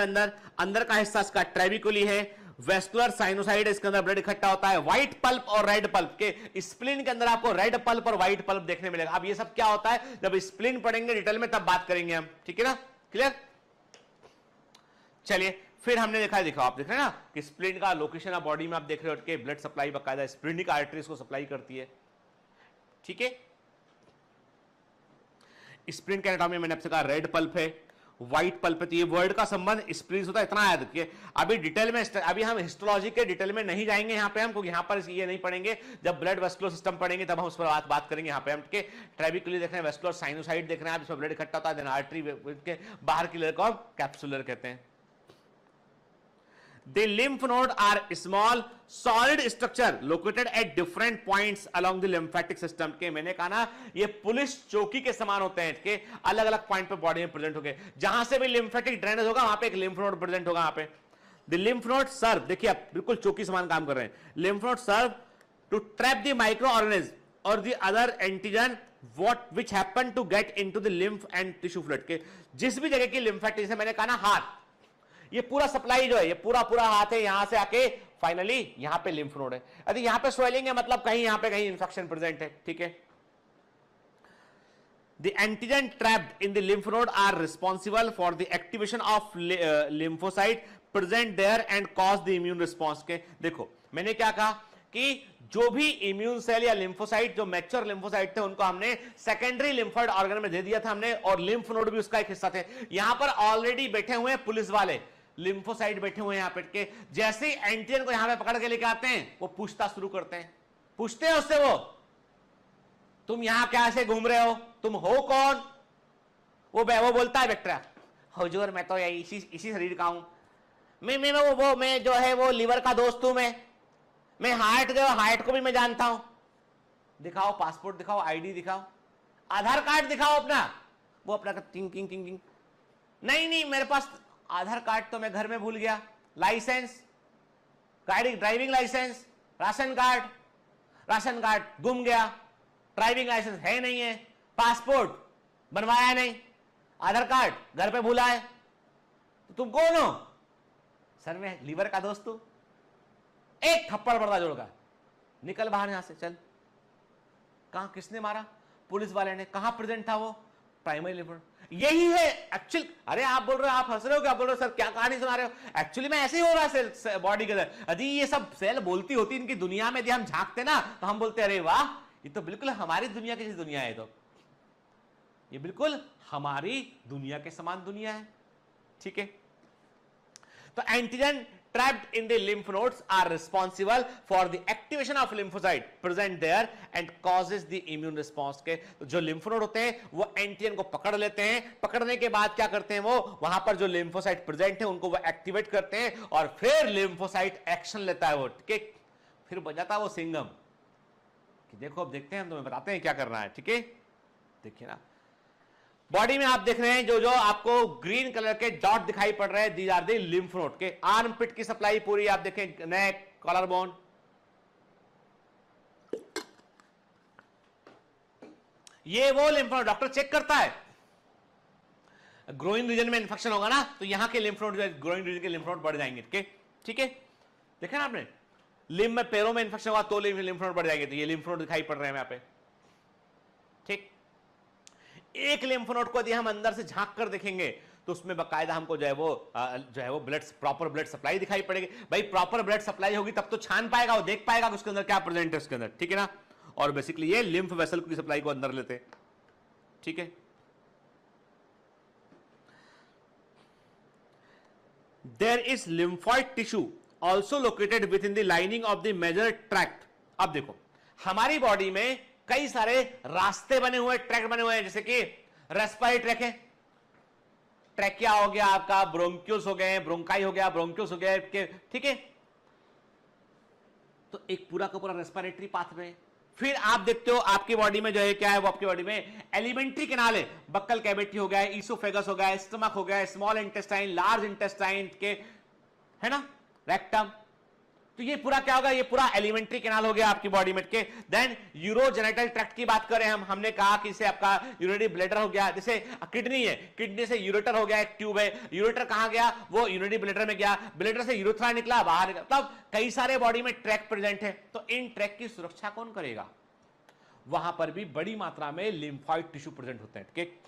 S2: अंदर का हिस्सा इसका ट्रेबिकुली है, वेस्कुलर साइनोसाइड, इसके अंदर ब्लड इकट्ठा होता है। व्हाइट पल्प और रेड पल्प के स्प्लिन के अंदर आपको रेड पल्प और व्हाइट पल्प देखने मिलेगा। अब ये सब क्या होता है, जब स्प्लिन पढ़ेंगे डिटेल में तब बात करेंगे हम। ठीक है ना, क्लियर? चलिए फिर हमने देखा, दिखाओ आप देख रहे हैं ना कि स्प्लिन का लोकेशन ऑफ बॉडी में आप देख रहे हो कि ब्लड सप्लाई बकायदा स्प्लिनिक आर्टरीज को सप्लाई करती है। ठीक है, स्प्लिन के एनाटॉमी में मैंने आपसे कहा रेड पल्प है, व्हाइट पल्प है। ये वर्ड का संबंध स्प्लिन होता है, इतना याद रखिए। अभी डिटेल में, अभी हम हिस्टोलॉजी के डिटेल में नहीं जाएंगे यहाँ पे हम, क्योंकि यहाँ पर ये नहीं पढ़ेंगे। जब ब्लड वेस्कुलर सिस्टम पढ़ेंगे तब हम उस पर बात करेंगे। यहाँ पे हम ट्रेबिकुलर देख रहे हैं, वेस्कुलर साइनोसाइड देख रहे हैं, जिसमें ब्लड इकट्ठा होता है, देन आर्टरी के बाहर की लेयर को कैप्सुलर कहते हैं। The lymph node are small solid structure located at different points along the lymphatic system। के मैंने कहा ना ये पुलिस चौकी के समान होते हैं, के अलग अलग पॉइंट पे बॉडी में प्रेजेंट होंगे। जहां से भी लिम्फेटिक ड्रेनेज होगा वहां पे एक लिम्फ नोड प्रेजेंट होगा। वहां पे द लिम्फ नोड सर्व, देखिए आप बिल्कुल चौकी समान काम कर रहे हैं। Lymph node serve to trap the micro organism और the other antigen what which happen to get into the lymph and tissue fluid. के जिस भी जगह की लिम्फेटिक, जैसे मैंने कहा ना हाथ, ये पूरा सप्लाई जो है ये पूरा हाथ है, यहां से आके फाइनली यहां पे लिम्फ नोड है। यदि यहां पे स्वेलिंग है मतलब कहीं यहां पे कहीं इंफेक्शन प्रेजेंट है। ठीक है, the antigen trapped in the lymph node are responsible for the activation of lymphocyte present there and cause the immune response. के देखो मैंने क्या कहा कि जो भी इम्यून सेल या लिम्फोसाइट, जो मैच्योर लिम्फोसाइट थे, उनको हमने सेकेंडरी लिम्फोइड ऑर्गन में दे दिया था हमने, और लिम्फ नोड भी उसका एक हिस्सा थे। यहां पर ऑलरेडी बैठे हुए हैं पुलिस वाले, लिम्फोसाइट बैठे हुए हैं यहां पे के। जैसे ही एंटीजन को यहां पे पकड़ के लेके आते हैं, वो पूछता शुरू करते हैं, पूछते हैं उससे वो, तुम यहां क्या ऐसे घूम रहे हो, तुम हो कौन? वो बोलता है बैक्टीरिया, हुजूर मैं तो यही इसी शरीर का हूं, मैं जो है वो लिवर का दोस्त हूं, मैं हार्ट को भी मैं जानता हूं। दिखाओ पासपोर्ट दिखाओ, आईडी दिखाओ, आधार कार्ड दिखाओ अपना। वो अपना टिंग टिंग टिंग टिंग, नहीं नहीं मेरे पास आधार कार्ड तो मैं घर में भूल गया, लाइसेंस, गाड़ी, ड्राइविंग लाइसेंस, राशन कार्ड गुम गया, ड्राइविंग लाइसेंस है नहीं है, पासपोर्ट बनवाया नहीं, आधार कार्ड घर पे भूला है, तो तुम कौन हो? सर मैं लीवर का दोस्त हूं। एक थप्पड़ पड़ता जोड़ का, निकल बाहर यहां से, चल। कहां, किसने मारा? पुलिस वाले ने। कहां प्रेजेंट था वो? Primary liver. यही है एक्चुअल। अरे आप बोल रहे हो, आप हंस रहे हो, क्या बोल रहे हो? सर क्या कहानी सुना रहे हो? एक्चुअली में ऐसे ही हो रहा है सेल बॉडी के अंदर। यदि ये सब सेल बोलती होती इनकी दुनिया में, यदि हम झांकते ना तो हम बोलते अरे वाह, ये तो बिल्कुल हमारी दुनिया की दुनिया है, तो ये बिल्कुल हमारी दुनिया के समान दुनिया है। ठीक है, तो antigen trapped in the lymph nodes are responsible for the activation of lymphocyte present there and causes the immune response के। तो जो lymph node होते हैं वो एंटीजन को पकड़ लेते हैं, पकड़ने के बाद क्या करते हैं, वो वहां पर जो lymphocyte present है उनको वो एक्टिवेट करते हैं और फिर lymphocyte एक्शन लेता है वो। ठीक है, फिर बन जाता है वो सिंघम कि देखो अब देखते हैं, हम तुम्हें बताते हैं क्या करना है। ठीक है, देखिए ना बॉडी में आप देख रहे हैं जो जो आपको ग्रीन कलर के डॉट दिखाई पड़ रहे हैं, these are the lymph node के। आर्म पिट की सप्लाई पूरी आप देखें, नेक, कॉलर बोन, ये वो लिम्फ नोड डॉक्टर चेक करता है। ग्रोइंग रीजन में इंफेक्शन होगा ना तो यहां के लिम्फ नोड, ग्रोइंग रीजन के लिम्फ नोड बढ़ जाएंगे। ठीक है, देखा ना आपने, लिम्फ में, पैरों में इंफेक्शन होगा तो लिम्फ नोड बढ़ जाएंगे, तो ये लिम्फ नोड दिखाई पड़ रहे हैं यहाँ पे। ठीक, एक लिम्फ नोड को यदि हम अंदर से झांक कर देखेंगे तो उसमें बकायदा हमको जो है वो ब्लड, प्रॉपर ब्लड सप्लाई दिखाई पड़ेगी। भाई प्रॉपर ब्लड सप्लाई होगी तब तो छान पाएगा, वो देख पाएगा कि उसके अंदर क्या प्रेजेंट है उसके अंदर। ठीक है ना, और बेसिकली ये लिम्फ वेसल की सप्लाई को अंदर लेते। ठीक है, there is lymphoid tissue also located within the lining of the major tract. अब देखो हमारी बॉडी में कई सारे रास्ते बने हुए, ट्रैक बने हुए हैं, जैसे कि रेस्पिरेटरी ट्रैक है, ट्रैकिया हो गया आपका, ब्रोंक्यूल्स हो गए, ब्रोंकाई हो गया, ब्रोंक्यूल्स हो गया। ठीक है, तो एक पूरा का पूरा रेस्पिरेटरी पाथवे। फिर आप देखते हो आपकी बॉडी में जो है क्या है, वो आपकी बॉडी में एलिमेंट्री कैनाल है, बक्कल कैविटी हो गया, ईसोफेगस हो गया, स्टमक हो गया, स्मॉल इंटेस्टाइन, लार्ज इंटेस्टाइन के, है ना, रेक्टम। तो ये पूरा क्या होगा, ये पूरा एलिमेंट्री कैनाल हो गया आपकी बॉडी में के। देन यूरोजेनिटल ट्रैक्ट की बात करें हमने कहा कि इसे आपका यूरिनरी ब्लैडर हो गया, जैसे किडनी है, किडनी से यूरेटर हो गया, एक ट्यूब है, यूरेटर कहां गया, वो यूरिनरी ब्लैडर में गया, ब्लैडर से यूरेथ्रा निकला बाहर निकला। तब कई सारे बॉडी में ट्रैक प्रेजेंट है, तो इन ट्रैक की सुरक्षा कौन करेगा? वहां पर भी बड़ी मात्रा में लिम्फॉइड टिश्यू प्रेजेंट होते हैं। ठीक,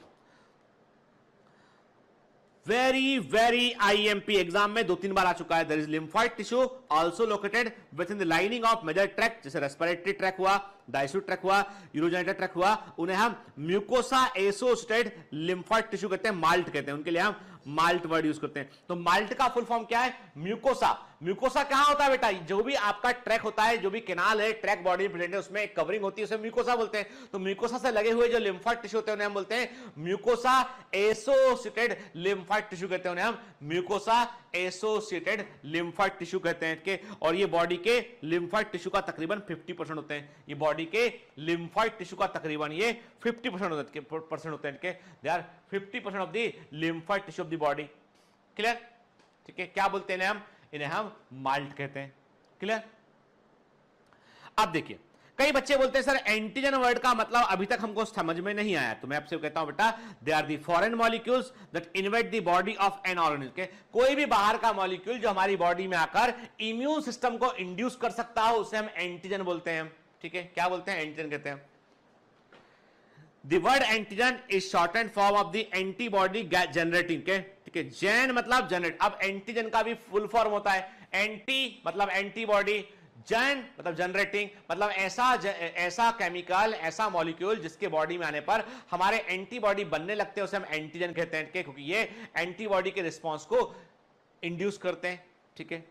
S2: वेरी आईएमपी एग्जाम में 2-3 बार आ चुका है। There is lymphoid tissue also located within the lining of major tract, जैसे रेस्पिरेटरी ट्रैक हुआ, डाइजेस्टिव ट्रैक हुआ, यूरोजेनिटल ट्रैक हुआ, उन्हें हम म्यूकोसा एसोसिएटेड लिम्फॉइड टिश्यू कहते हैं, माल्ट कहते हैं, उनके लिए हम माल्ट वर्ड यूज करते हैं। तो माल्ट का फुल फॉर्म क्या है? म्यूकोसा। म्यूकोसा कहां होता है बेटा? जो भी आपका ट्रैक होता है, जो भी कैनाल है, ट्रैक बॉडी प्रेजेंट है, उसमें एक कवरिंग होती है, उसे म्यूकोसा बोलते हैं। तो म्यूकोसा से लगे हुए जो लिम्फॉइड टिश्यू होते हैं उन्हें हम बोलते हैं म्यूकोसा एसोसिएटेड लिम्फॉइड टिश्यू कहते हैं, उन्हें हम म्यूकोसा एसोसिएटेड लिम्फॉइड टिश्यू कहते हैं। और ये बॉडी के लिम्फॉइड टिश्यू का तकरीबन 50% होते हैं। ये बॉडी के लिम्फॉइड टिश्यू का तकरीबन ये 50% होते हैं। They are 50% of the lymphoid tissue of the body. Clear? ठीक है, क्या बोलते हैं इन्हें हम माल्ट कहते हैं। क्लियर? अब देखिए, कई बच्चे बोलते हैं सर एंटीजन वर्ड का मतलब अभी तक हमको समझ में नहीं आया, तो मैं आपसे कहता हूं बेटा, they are the foreign molecules that invade the body of an organism. कोई भी बाहर का मॉलिक्यूल जो हमारी बॉडी में आकर इम्यून सिस्टम को इंड्यूस कर सकता हो उसे हम एंटीजन बोलते हैं। ठीक है, क्या बोलते हैं? एंटीजन कहते हैं। The word antigen is shortened form of the antibody generating के, ठीक है, जैन मतलब जनरेट। अब एंटीजन का भी फुल फॉर्म होता है, एंटी मतलब एंटीबॉडी, जैन मतलब जनरेटिंग, मतलब ऐसा केमिकल, ऐसा मॉलिक्यूल जिसके बॉडी में आने पर हमारे एंटीबॉडी बनने लगते हैं, उसे हम एंटीजन कहते हैं, क्योंकि ये एंटीबॉडी के रिस्पॉन्स को इंड्यूस करते हैं। ठीक है,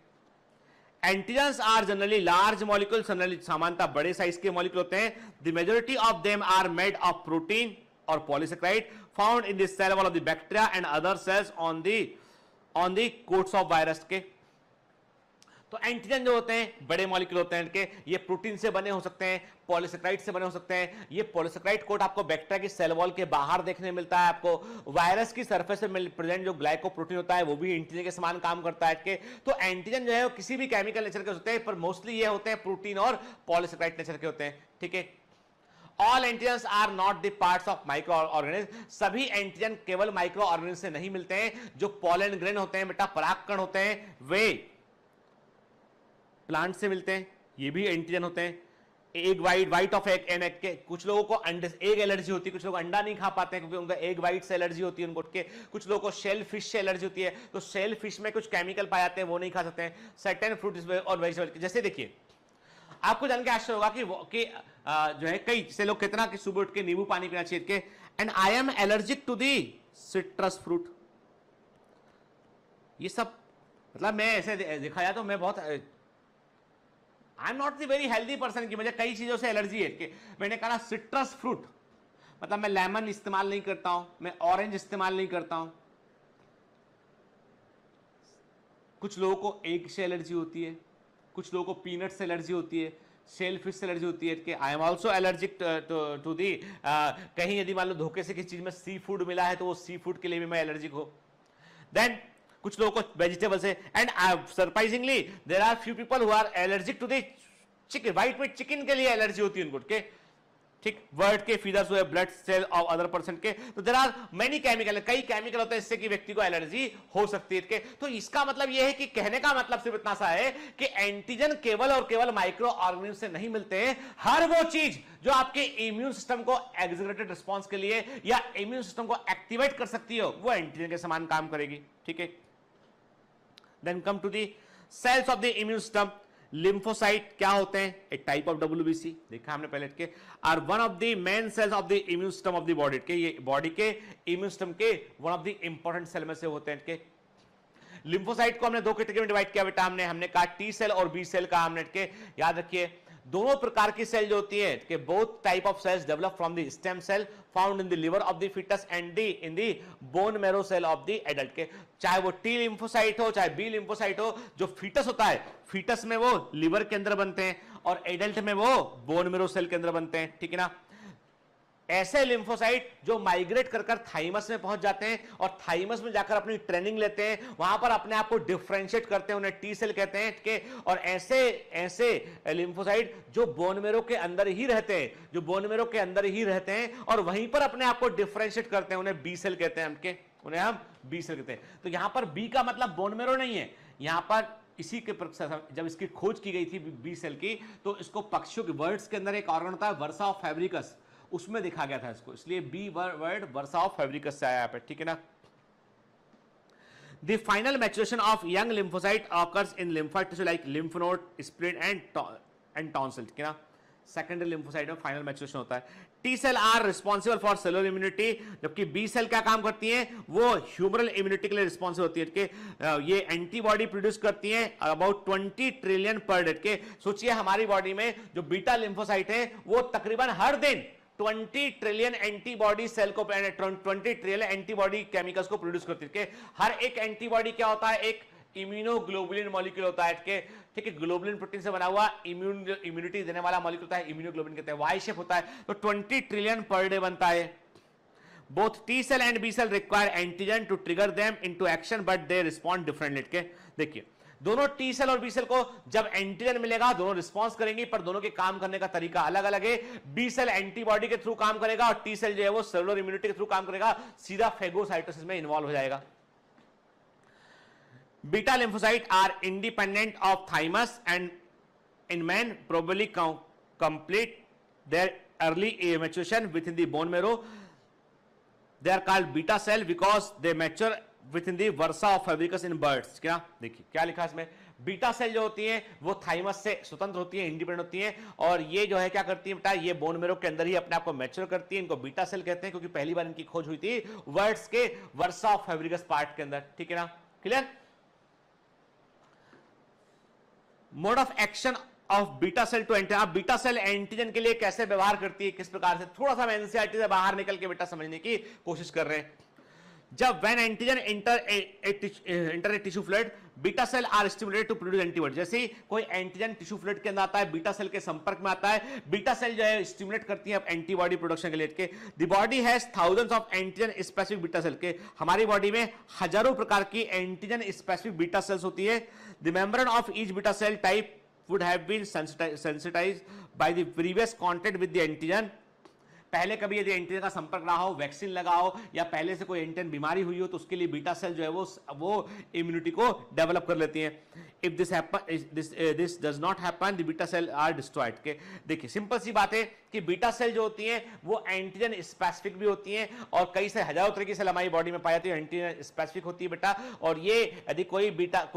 S2: antigens are generally large molecule, सामान्यतः बड़े साइज के मॉलिक्यूल होते हैं। The majority of them are made of protein और polysaccharide found in the cell wall of the bacteria and other cells on the coats of virus के। तो antigen जो होते हैं बड़े मॉलिक्यूल होते हैं इनके, ये प्रोटीन से बने हो सकते हैं, पॉलीसेक्राइड से बने हो सकते हैं। ये पॉलीसेक्राइड कोट आपको बैक्टीरिया की सेल वॉल के बाहर देखने मिलता है, आपको वायरस की सरफेस पे प्रेजेंट जो ग्लाइकोप्रोटीन होता है वो भी एंटीजन के समान काम करता है इनके। तो एंटीजन जो है वो किसी भी केमिकल नेचर के होते हैं, पर मोस्टली ये होते हैं प्रोटीन और पॉलीसेक्राइड नेचर के होते हैं, ठीक है। All antigens are not the parts of microorganisms। सभी एंटीजन केवल माइक्रो ऑर्गेनिज्म से नहीं मिलते हैं। जो पॉलन ग्रेन होते हैं बेटा, परागकण होते हैं, वे प्लांट से मिलते हैं, ये भी एंटीजन होते हैं। Egg white of egg and egg के, कुछ लोगों को अंडे एग एलर्जी होती है, कुछ लोग अंडा नहीं खा पाते हैं क्योंकि उनका एग वाइट से एलर्जी होती है उनको के। कुछ लोगों को शेल फिश से एलर्जी होती है, तो शेल फिश में कुछ केमिकल पाए जाते हैं, वो नहीं खा सकते हैं। सर्टेन फ्रूट्स और वेजिटेबल, जैसे देखिए आपको जान के आश्चर्य होगा कि जो है कई से लोग कितना कि सुबह उठ के नींबू पानी पीना चाहिए के, and I am allergic to the citrus fruit. ये सब मतलब मैं ऐसे देखा जाए तो मैं बहुत I am not the very healthy person की मुझे कई चीजों से एलर्जी है कि मैंने कहा सिट्रस फ्रूट मतलब मैं लेमन इस्तेमाल नहीं करता हूं, मैं ऑरेंज इस्तेमाल नहीं करता हूं। कुछ लोगों को एग से एलर्जी होती है, कुछ लोगों को पीनट से एलर्जी होती है, शेल फिश से एलर्जी होती है कि I am also allergic to the कहीं यदि मान लो धोखे से किसी चीज में सी फूड मिला है तो वो सी फूड के लिए भी मैं एलर्जिक हो। देन कुछ लोगों को वेजिटेबल से, and surprisingly there are few people who are allergic to the chicken, white meat chicken के लिए एलर्जी होती है उनको के, ठीक। वर्ड के फीदर्स हुए blood cell of other person के, तो देयर आर मेनी केमिकल, कई केमिकल होते हैं इससे कि व्यक्ति को एलर्जी हो सकती है के। तो इसका मतलब यह है कि कहने का मतलब सिर्फ इतना सा है कि एंटीजन केवल और केवल माइक्रो ऑर्गेनिज्म से नहीं मिलते हैं। हर वो चीज जो आपके इम्यून सिस्टम को एक्सिक्यूटेड रिस्पॉन्स के लिए या इम्यून सिस्टम को एक्टिवेट कर सकती हो वो एंटीजन के समान काम करेगी, ठीक है। Then come to the cells of the immune system. Lymphocyte क्या होते हैं? ए टाइप ऑफ WBC, देखा हमने पहले के, are one of the main cells of the immune system of the body के, ये बॉडी के इम्यून सिस्टम के one of the important cell में से होते हैं के। लिम्फोसाइट को हमने दो कैटेगरी में डिवाइड किया बेटा, हमने कहा टी सेल और बी सेल का हमने के, याद रखिए दोनों प्रकार की सेल जो होती है कि both type of cells develop from the stem cell found in the liver of the foetus and in the bone marrow cell of the adult के। चाहे वो टी लिम्फोसाइट हो चाहे बी लिम्फोसाइट हो, जो फीटस होता है फीटस में वो लिवर के अंदर बनते हैं और एडल्ट में वो बोन मैरो सेल के अंदर बनते हैं, ठीक है ना। ऐसे लिम्फोसाइट जो माइग्रेट कर थाइमस में पहुंच जाते हैं और थाइमस में जाकर अपनी ट्रेनिंग लेते हैं, वहां पर अपने आप को डिफरेंशिएट करते हैं, उन्हें टी सेल कहते हैं के। और ऐसे लिम्फोसाइट जो बोन मेरो के अंदर ही रहते हैं, जो बोन मेरो के अंदर ही रहते हैं और वहीं पर अपने आप को डिफरेंशिएट करते हैं, उन्हें बी सेल कहते हैं हमके, उन्हें हम बी सेल कहते हैं। तो यहां पर बी का मतलब बोन मेरो नहीं है, यहां पर इसी के जब इसकी खोज की गई थी बी सेल की, तो इसको पक्षियों के वर्ड्स के अंदर एक ऑर्गन होता है वर्सा ऑफ फैब्रिकस, उसमें देखा गया था इसको, इसलिए B bird bursa of Fabricius से आया पे, ठीक है ना। The final maturation of young lymphocyte occurs in lymphocyte tissue like lymph node, spleen and tonsil, ठीक है ना। सेकेंडरी लिम्फोसाइट में फाइनल मैच्योरेशन होता है। T cell are responsible for cellular immunity, जबकि बी सेल क्या काम करती हैं? वो ह्यूमरल इम्यूनिटी के लिए रिस्पॉन्सिबल होती है कि ये एंटीबॉडी प्रोड्यूस करती हैं अबाउट 20 ट्रिलियन पर डे के। सोचिए हमारी बॉडी में जो बीटा लिम्फोसाइट है वो तकरीबन हर दिन 20 ट्रिलियन एंटीबॉडी सेल को 20 ट्रिलियन एंटीबॉडी केमिकल्स को प्रोड्यूस करती है। हर एक एंटीबॉडी क्या होता है? एक इम्यूनोग्लोबुलिन मॉलिक्यूल होता है, ठीक है। ग्लोबुलिन प्रोटीन से बना हुआ इम्यूनिटी देने वाला मॉलिक्यूल होता है, इम्यूनोग्लोबुलिन कहते हैं, वाई शेप होता है। तो 20 ट्रिलियन पर डे बनता है। Both T cell and B cell require antigen to trigger them into action but they respond differently. देखिए दोनों टी सेल और बी सेल को जब एंटीजन मिलेगा दोनों रिस्पॉन्स करेंगी, पर दोनों के काम करने का तरीका अलग अलग है। बी सेल एंटीबॉडी के थ्रू काम करेगा और टी सेल जो है वो सेलुलर इम्यूनिटी के थ्रू काम करेगा, सीधा फेगोसाइटोसिस में इन्वॉल्व हो जाएगा। Beta lymphocytes are independent of thymus and in men probably complete their early maturation within the bone marrow. They are called beta cell because they mature within the versa of fabricus in birds. क्या देखिए क्या लिखा इसमें, beta cell जो होती है वो thymus से स्वतंत्र होती है, इंडिपेंडेंट होती है, और ये जो है क्या करती है बेटा, ये बोन मेरो के अंदर ही अपने आप को मैच्योर करती है। इनको बीटा सेल कहते हैं क्योंकि पहली बार इनकी खोज हुई थी वर्ड्स के वर्सा ऑफ फैब्रिकस पार्ट के अंदर, ठीक है ना। Clear? Mode of action of beta cell to antigen. आप बीटा सेल एंटीजन के लिए कैसे व्यवहार करती है, किस प्रकार से, थोड़ा सा एनसीईआरटी से बाहर निकल के बेटा समझने की कोशिश कर रहे हैं। जब when antigen enter a tissue fluid, beta cell are stimulated to produce antibody. जैसे ही कोई एंटीजन टिश्यू फ्लूइड के अंदर आता है, बीटा सेल के संपर्क में आता है, बीटा सेल जो है स्टिमुलेट करती है एंटीबॉडी प्रोडक्शन के लिए के। The body has thousands of antigen specific beta cell के, हमारी बॉडी में हजारों प्रकार की एंटीजन स्पेसिफिक बीटा सेल्स होती है। The membrane of each beta cell type would have been sensitized by the previous contact with the antigen. पहले कभी यदि एंटीजन का संपर्क रहा हो, वैक्सीन लगा हो, या पहले से कोई एंटीजन बीमारी हुई हो, तो उसके लिए बीटा सेल जो है वो इम्यूनिटी को डेवलप कर लेती हैं। If this does not happen, the beta cell are destroyed के। देखिए सिंपल सी बात है कि बीटा सेल जो होती हैं वो एंटीजन स्पेसिफिक भी होती हैं, और कई से हजारों तरह की सेल हमारी बॉडी में पाई जाती है, एंटीजन स्पेसिफिक होती है बेटा। और ये यदि कोई बीटा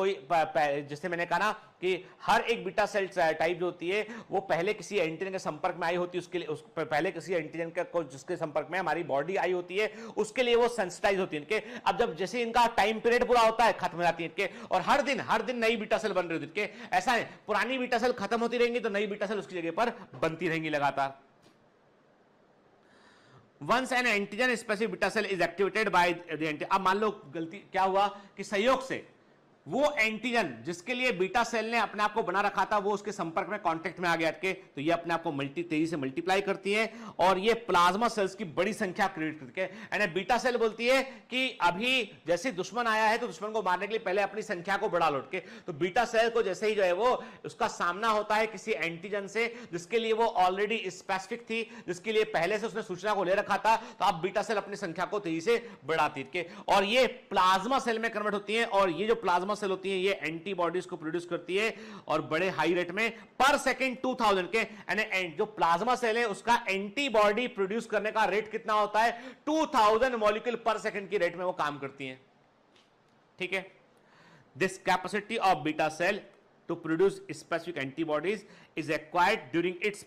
S2: जैसे मैंने कहा ना कि हर एक बीटा सेल टाइप जो होती है वो पहले किसी एंटीजन के संपर्क में आई होती है, उसके लिए पहले किसी एंटीजन का जिसके संपर्क में हमारी बॉडी आई होती है, उसके लिए वो सेंसिटाइज होती है इनके। अब जब जैसे इनका टाइम पीरियड पूरा होता है, खत्म हो जाती है इनके, और हर दिन नई बीटा सेल बन रही होती है इनके। ऐसा है, पुरानी बीटा सेल खत्म होती रहेंगी तो नई बीटा सेल उसकी जगह पर बनती रहेंगी लगातार। Once an antigen specific beta cell is activated by the antigen, अब मान लो गलती क्या हुआ कि संयोग से वो एंटीजन जिसके लिए बीटा सेल ने अपने आप को बना रखा था वो उसके संपर्क में कांटेक्ट में आ गया के, तो ये अपने आप को तेजी से मल्टीप्लाई करती है और ये प्लाज्मा सेल्स की बड़ी संख्या क्रिएट करती है। यानी बीटा सेल बोलती है कि अभी जैसे दुश्मन आया है तो दुश्मन को मारने के लिए पहले अपनी संख्या को बढ़ा लौट के। तो बीटा सेल को जैसे ही जो है वो उसका सामना होता है किसी एंटीजन से जिसके लिए वो ऑलरेडी स्पेसिफिक थी, जिसके लिए पहले से उसने सूचना को ले रखा था, तो अब बीटा सेल अपनी संख्या को तेजी से बढ़ाती है और ये प्लाज्मा सेल में कन्वर्ट होती है। और ये जो प्लाज्मा सेल होती है ये एंटीबॉडीज को प्रोड्यूस करती है और बड़े हाई रेट में, पर सेकंड 2000 के। यानी जो प्लाज्मा सेल है उसका एंटीबॉडी प्रोड्यूस करने का रेट कितना होता है, 2000 मॉलिक्यूल पर सेकंड की रेट में वो काम करती है। ठीक है, this capacity of beta cell to produce specific antibodies is acquired during its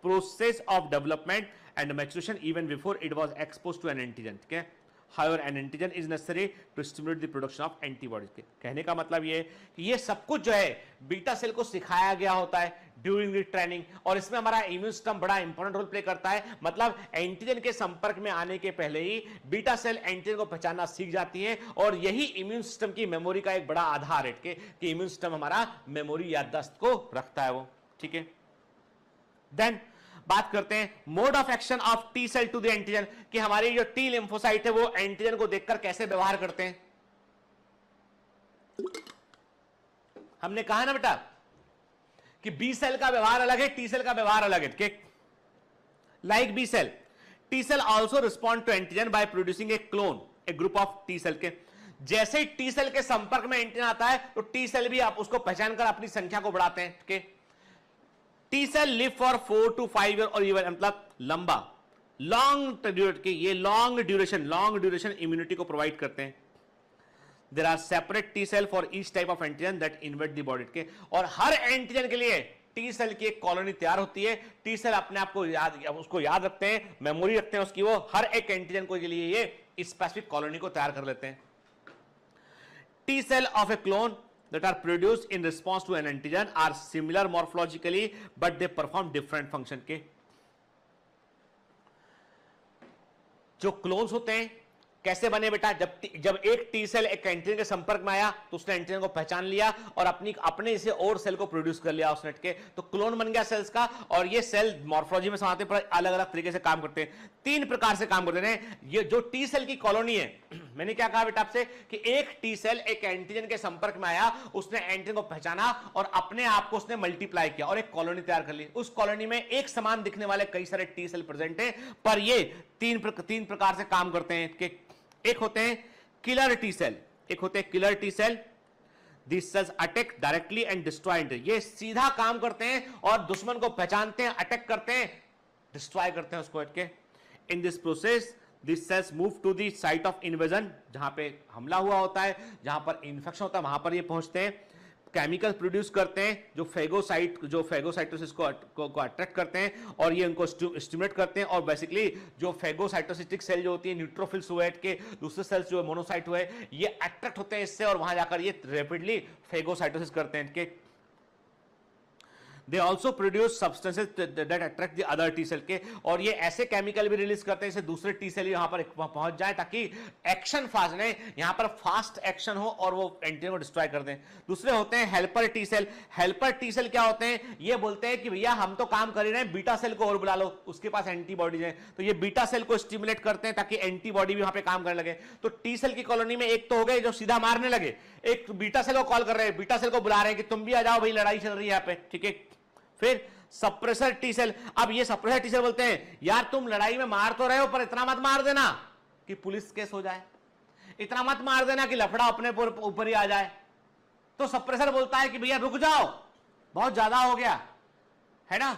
S2: process of development and maturation even before it was exposed to an antigen. ठीक है, However, an antigen is necessary to stimulate the production of antibodies। कहने का मतलब ये है कि ये सब कुछ जो है बीटा सेल को सिखाया गया होता है ड्यूरिंग द ट्रेनिंग, और इसमें हमारा इम्यून सिस्टम बड़ा इंपॉर्टेंट रोल प्ले करता है। मतलब एंटीजन के संपर्क में आने के पहले ही बीटा सेल एंटीजन को पहचानना सीख जाती है और यही इम्यून सिस्टम की मेमोरी का एक बड़ा आधार है कि इम्यून सिस्टम हमारा मेमोरी याददाश्त को रखता है वो। ठीक है, देन बात करते हैं mode of action of T cell to the antigen, कि हमारी जो टी लिम्फोसाइट है वो एंटीजन को देखकर कैसे व्यवहार करते हैं। हमने कहा ना बेटा कि बी सेल का व्यवहार अलग है, टी सेल का व्यवहार अलग है। Like B cell, T cell also respond to antigen by producing a clone, a group of T cell के। जैसे ही टी सेल के संपर्क में एंटीजन आता है तो टी सेल भी आप उसको पहचान कर अपनी संख्या को बढ़ाते हैं। ठीक है, T cell live for 4 to 5 year और इवन मतलब लंबा लॉन्ग ड्यूरेशन इम्यूनिटी को प्रोवाइड करते हैं। There are separate T cell for each type of antigen that invade the body के, और हर एंटीजन के लिए टी सेल की एक कॉलोनी तैयार होती है। टी सेल अपने आप को उसको याद रखते हैं, मेमोरी रखते हैं उसकी, वो हर एक एंटीजन को के लिए ये स्पेसिफिक कॉलोनी को तैयार कर लेते हैं। T cell of a clone that are produced in response to an antigen are similar morphologically but they perform different function के। जो क्लोन्स होते हैं कैसे बने बेटा, जब एक टी सेल एक एंटीजन के संपर्क में आया तो उसने एंटीजन को पहचान लिया और अपने से और सेल को प्रोड्यूस कर लिया उसने के, तो क्लोन बन गया सेल्स का। और ये सेल मॉर्फोलॉजी में समाते पर अलग अलग तरीके से काम करते हैं, 3 प्रकार से काम करते हैं। ये जो टी सेल की कॉलोनी है, मैंने क्या कहा बेटा आपसे कि एक टी सेल एक एंटीजन के संपर्क में आया, उसने एंटीजन को पहचाना और अपने आप को उसने मल्टीप्लाई किया और एक कॉलोनी तैयार कर ली। उस कॉलोनी में एक समान दिखने वाले कई सारे टी सेल प्रेजेंट है, पर ये 3 प्रकार से काम करते हैं कि एक होते हैं किलर टी सेल, एक होते हैं killer T cell, this cells attack directly and destroy, ये सीधा काम करते हैं और दुश्मन को पहचानते हैं, अटैक करते हैं, डिस्ट्रॉय करते हैं उसको अटके। In this process this cells move to the site of invasion, जहां पे हमला हुआ होता है, जहां पर इन्फेक्शन होता है वहां पर ये पहुंचते हैं, केमिकल प्रोड्यूस करते हैं जो फेगोसाइटोसिस को अट्रैक्ट करते हैं और ये उनको स्टिमुलेट करते हैं। और बेसिकली जो फेगोसाइटोसिटिक सेल जो होती है, न्यूट्रोफिल्स हुए के दूसरे सेल्स जो है मोनोसाइट हुए, ये अट्रैक्ट होते हैं इससे और वहां जाकर ये रैपिडली फेगोसाइटोसिस करते हैं इनके। They also produce substances that attract the other T cell के, और ये ऐसे केमिकल भी रिलीज करते हैं जिससे दूसरे टी सेल यहां पर पहुंच जाए ताकि एक्शन फास्ट नहीं, यहां पर फास्ट एक्शन हो और वो एंटीजन को डिस्ट्रॉय कर दें। दूसरे होते हैं helper T cell. Helper T cell क्या होते हैं? ये बोलते हैं कि भैया हम तो काम कर ही रहे हैं, बीटा सेल को और बुला लो, उसके पास एंटीबॉडीज हैं, तो ये बीटा सेल को स्टिमुलेट करते हैं ताकि एंटीबॉडी भी वहां पे काम करने लगे। तो टी सेल की कॉलोनी में एक तो हो गए जो सीधा मारने लगे, एक बीटा सेल को कॉल कर रहे हैं, बीटा सेल को बुला रहे हैं कि तुम भी आ जाओ भाई, लड़ाई चल रही है यहाँ पे, ठीक है। फिर सप्रेसर टी सेल। अब ये सप्रेसर टी सेल बोलते हैं यार तुम लड़ाई में मार तो रहे हो पर इतना मत मार देना कि पुलिस केस हो जाए, इतना मत मार देना कि लफड़ा अपने ऊपर ही आ जाए। तो सप्रेसर बोलता है कि भैया रुक जाओ, बहुत ज्यादा हो गया है ना,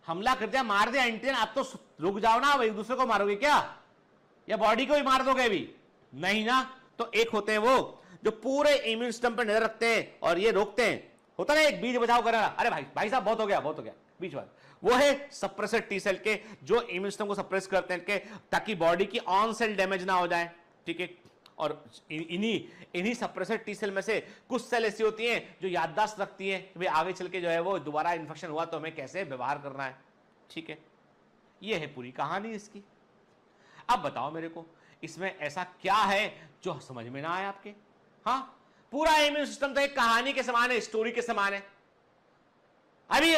S2: हमला कर दिया, मार दिया एंटीजन, अब तो रुक जाओ ना, एक दूसरे को मारोगे क्या या बॉडी को भी मार दोगे अभी? नहीं ना। तो एक होते हैं वो जो पूरे इम्यून सिस्टम पर नजर रखते हैं और ये रोकते हैं, होता ना एक बीच बचाव कर रहा, अरे भाई साहब बहुत हो गया बीच में, वो है सप्रेसर टी सेल के जो इम्यून सिस्टम को सप्रेस करते हैं ताकि बॉडी की ऑन सेल डैमेज ना हो जाए, ठीक है। और इन्हीं सप्रेसर टी सेल में से कुछ सेल ऐसी होती हैं जो याददाश्त रखती हैं कि भाई आगे चल के जो है वो दोबारा इन्फेक्शन हुआ तो हमें कैसे व्यवहार करना है, ठीक है। ये है पूरी कहानी इसकी। अब बताओ मेरे को इसमें ऐसा क्या है जो समझ में ना आए आपके? हाँ, पूरा इम्यून सिस्टम तो एक कहानी के समान है, स्टोरी के समान है। अभी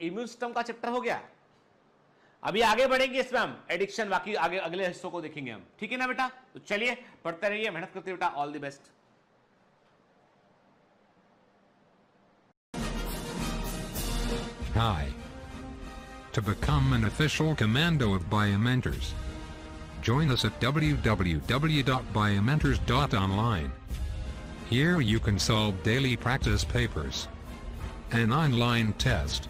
S2: इम्यून सिस्टम का चैप्टर हो गया, अभी आगे बढ़ेंगे इसमें हम एडिक्शन, बाकी आगे अगले हिस्सों को देखेंगे हम, ठीक है ना बेटा। तो चलिए पढ़ते रहिए, मेहनत करते बेटा, all the best.
S4: Hi. To become an official commando of Biomentors, join us at www.biomentors.online. Here you can solve daily practice papers, an online test.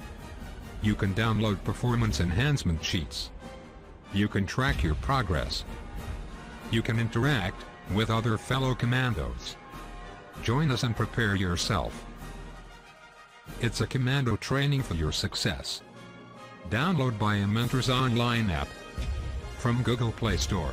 S4: You can download performance enhancement sheets. You can track your progress. You can interact with other fellow commandos. Join us and prepare yourself. It's a commando training for your success. Download Biomentors online app from Google Play Store.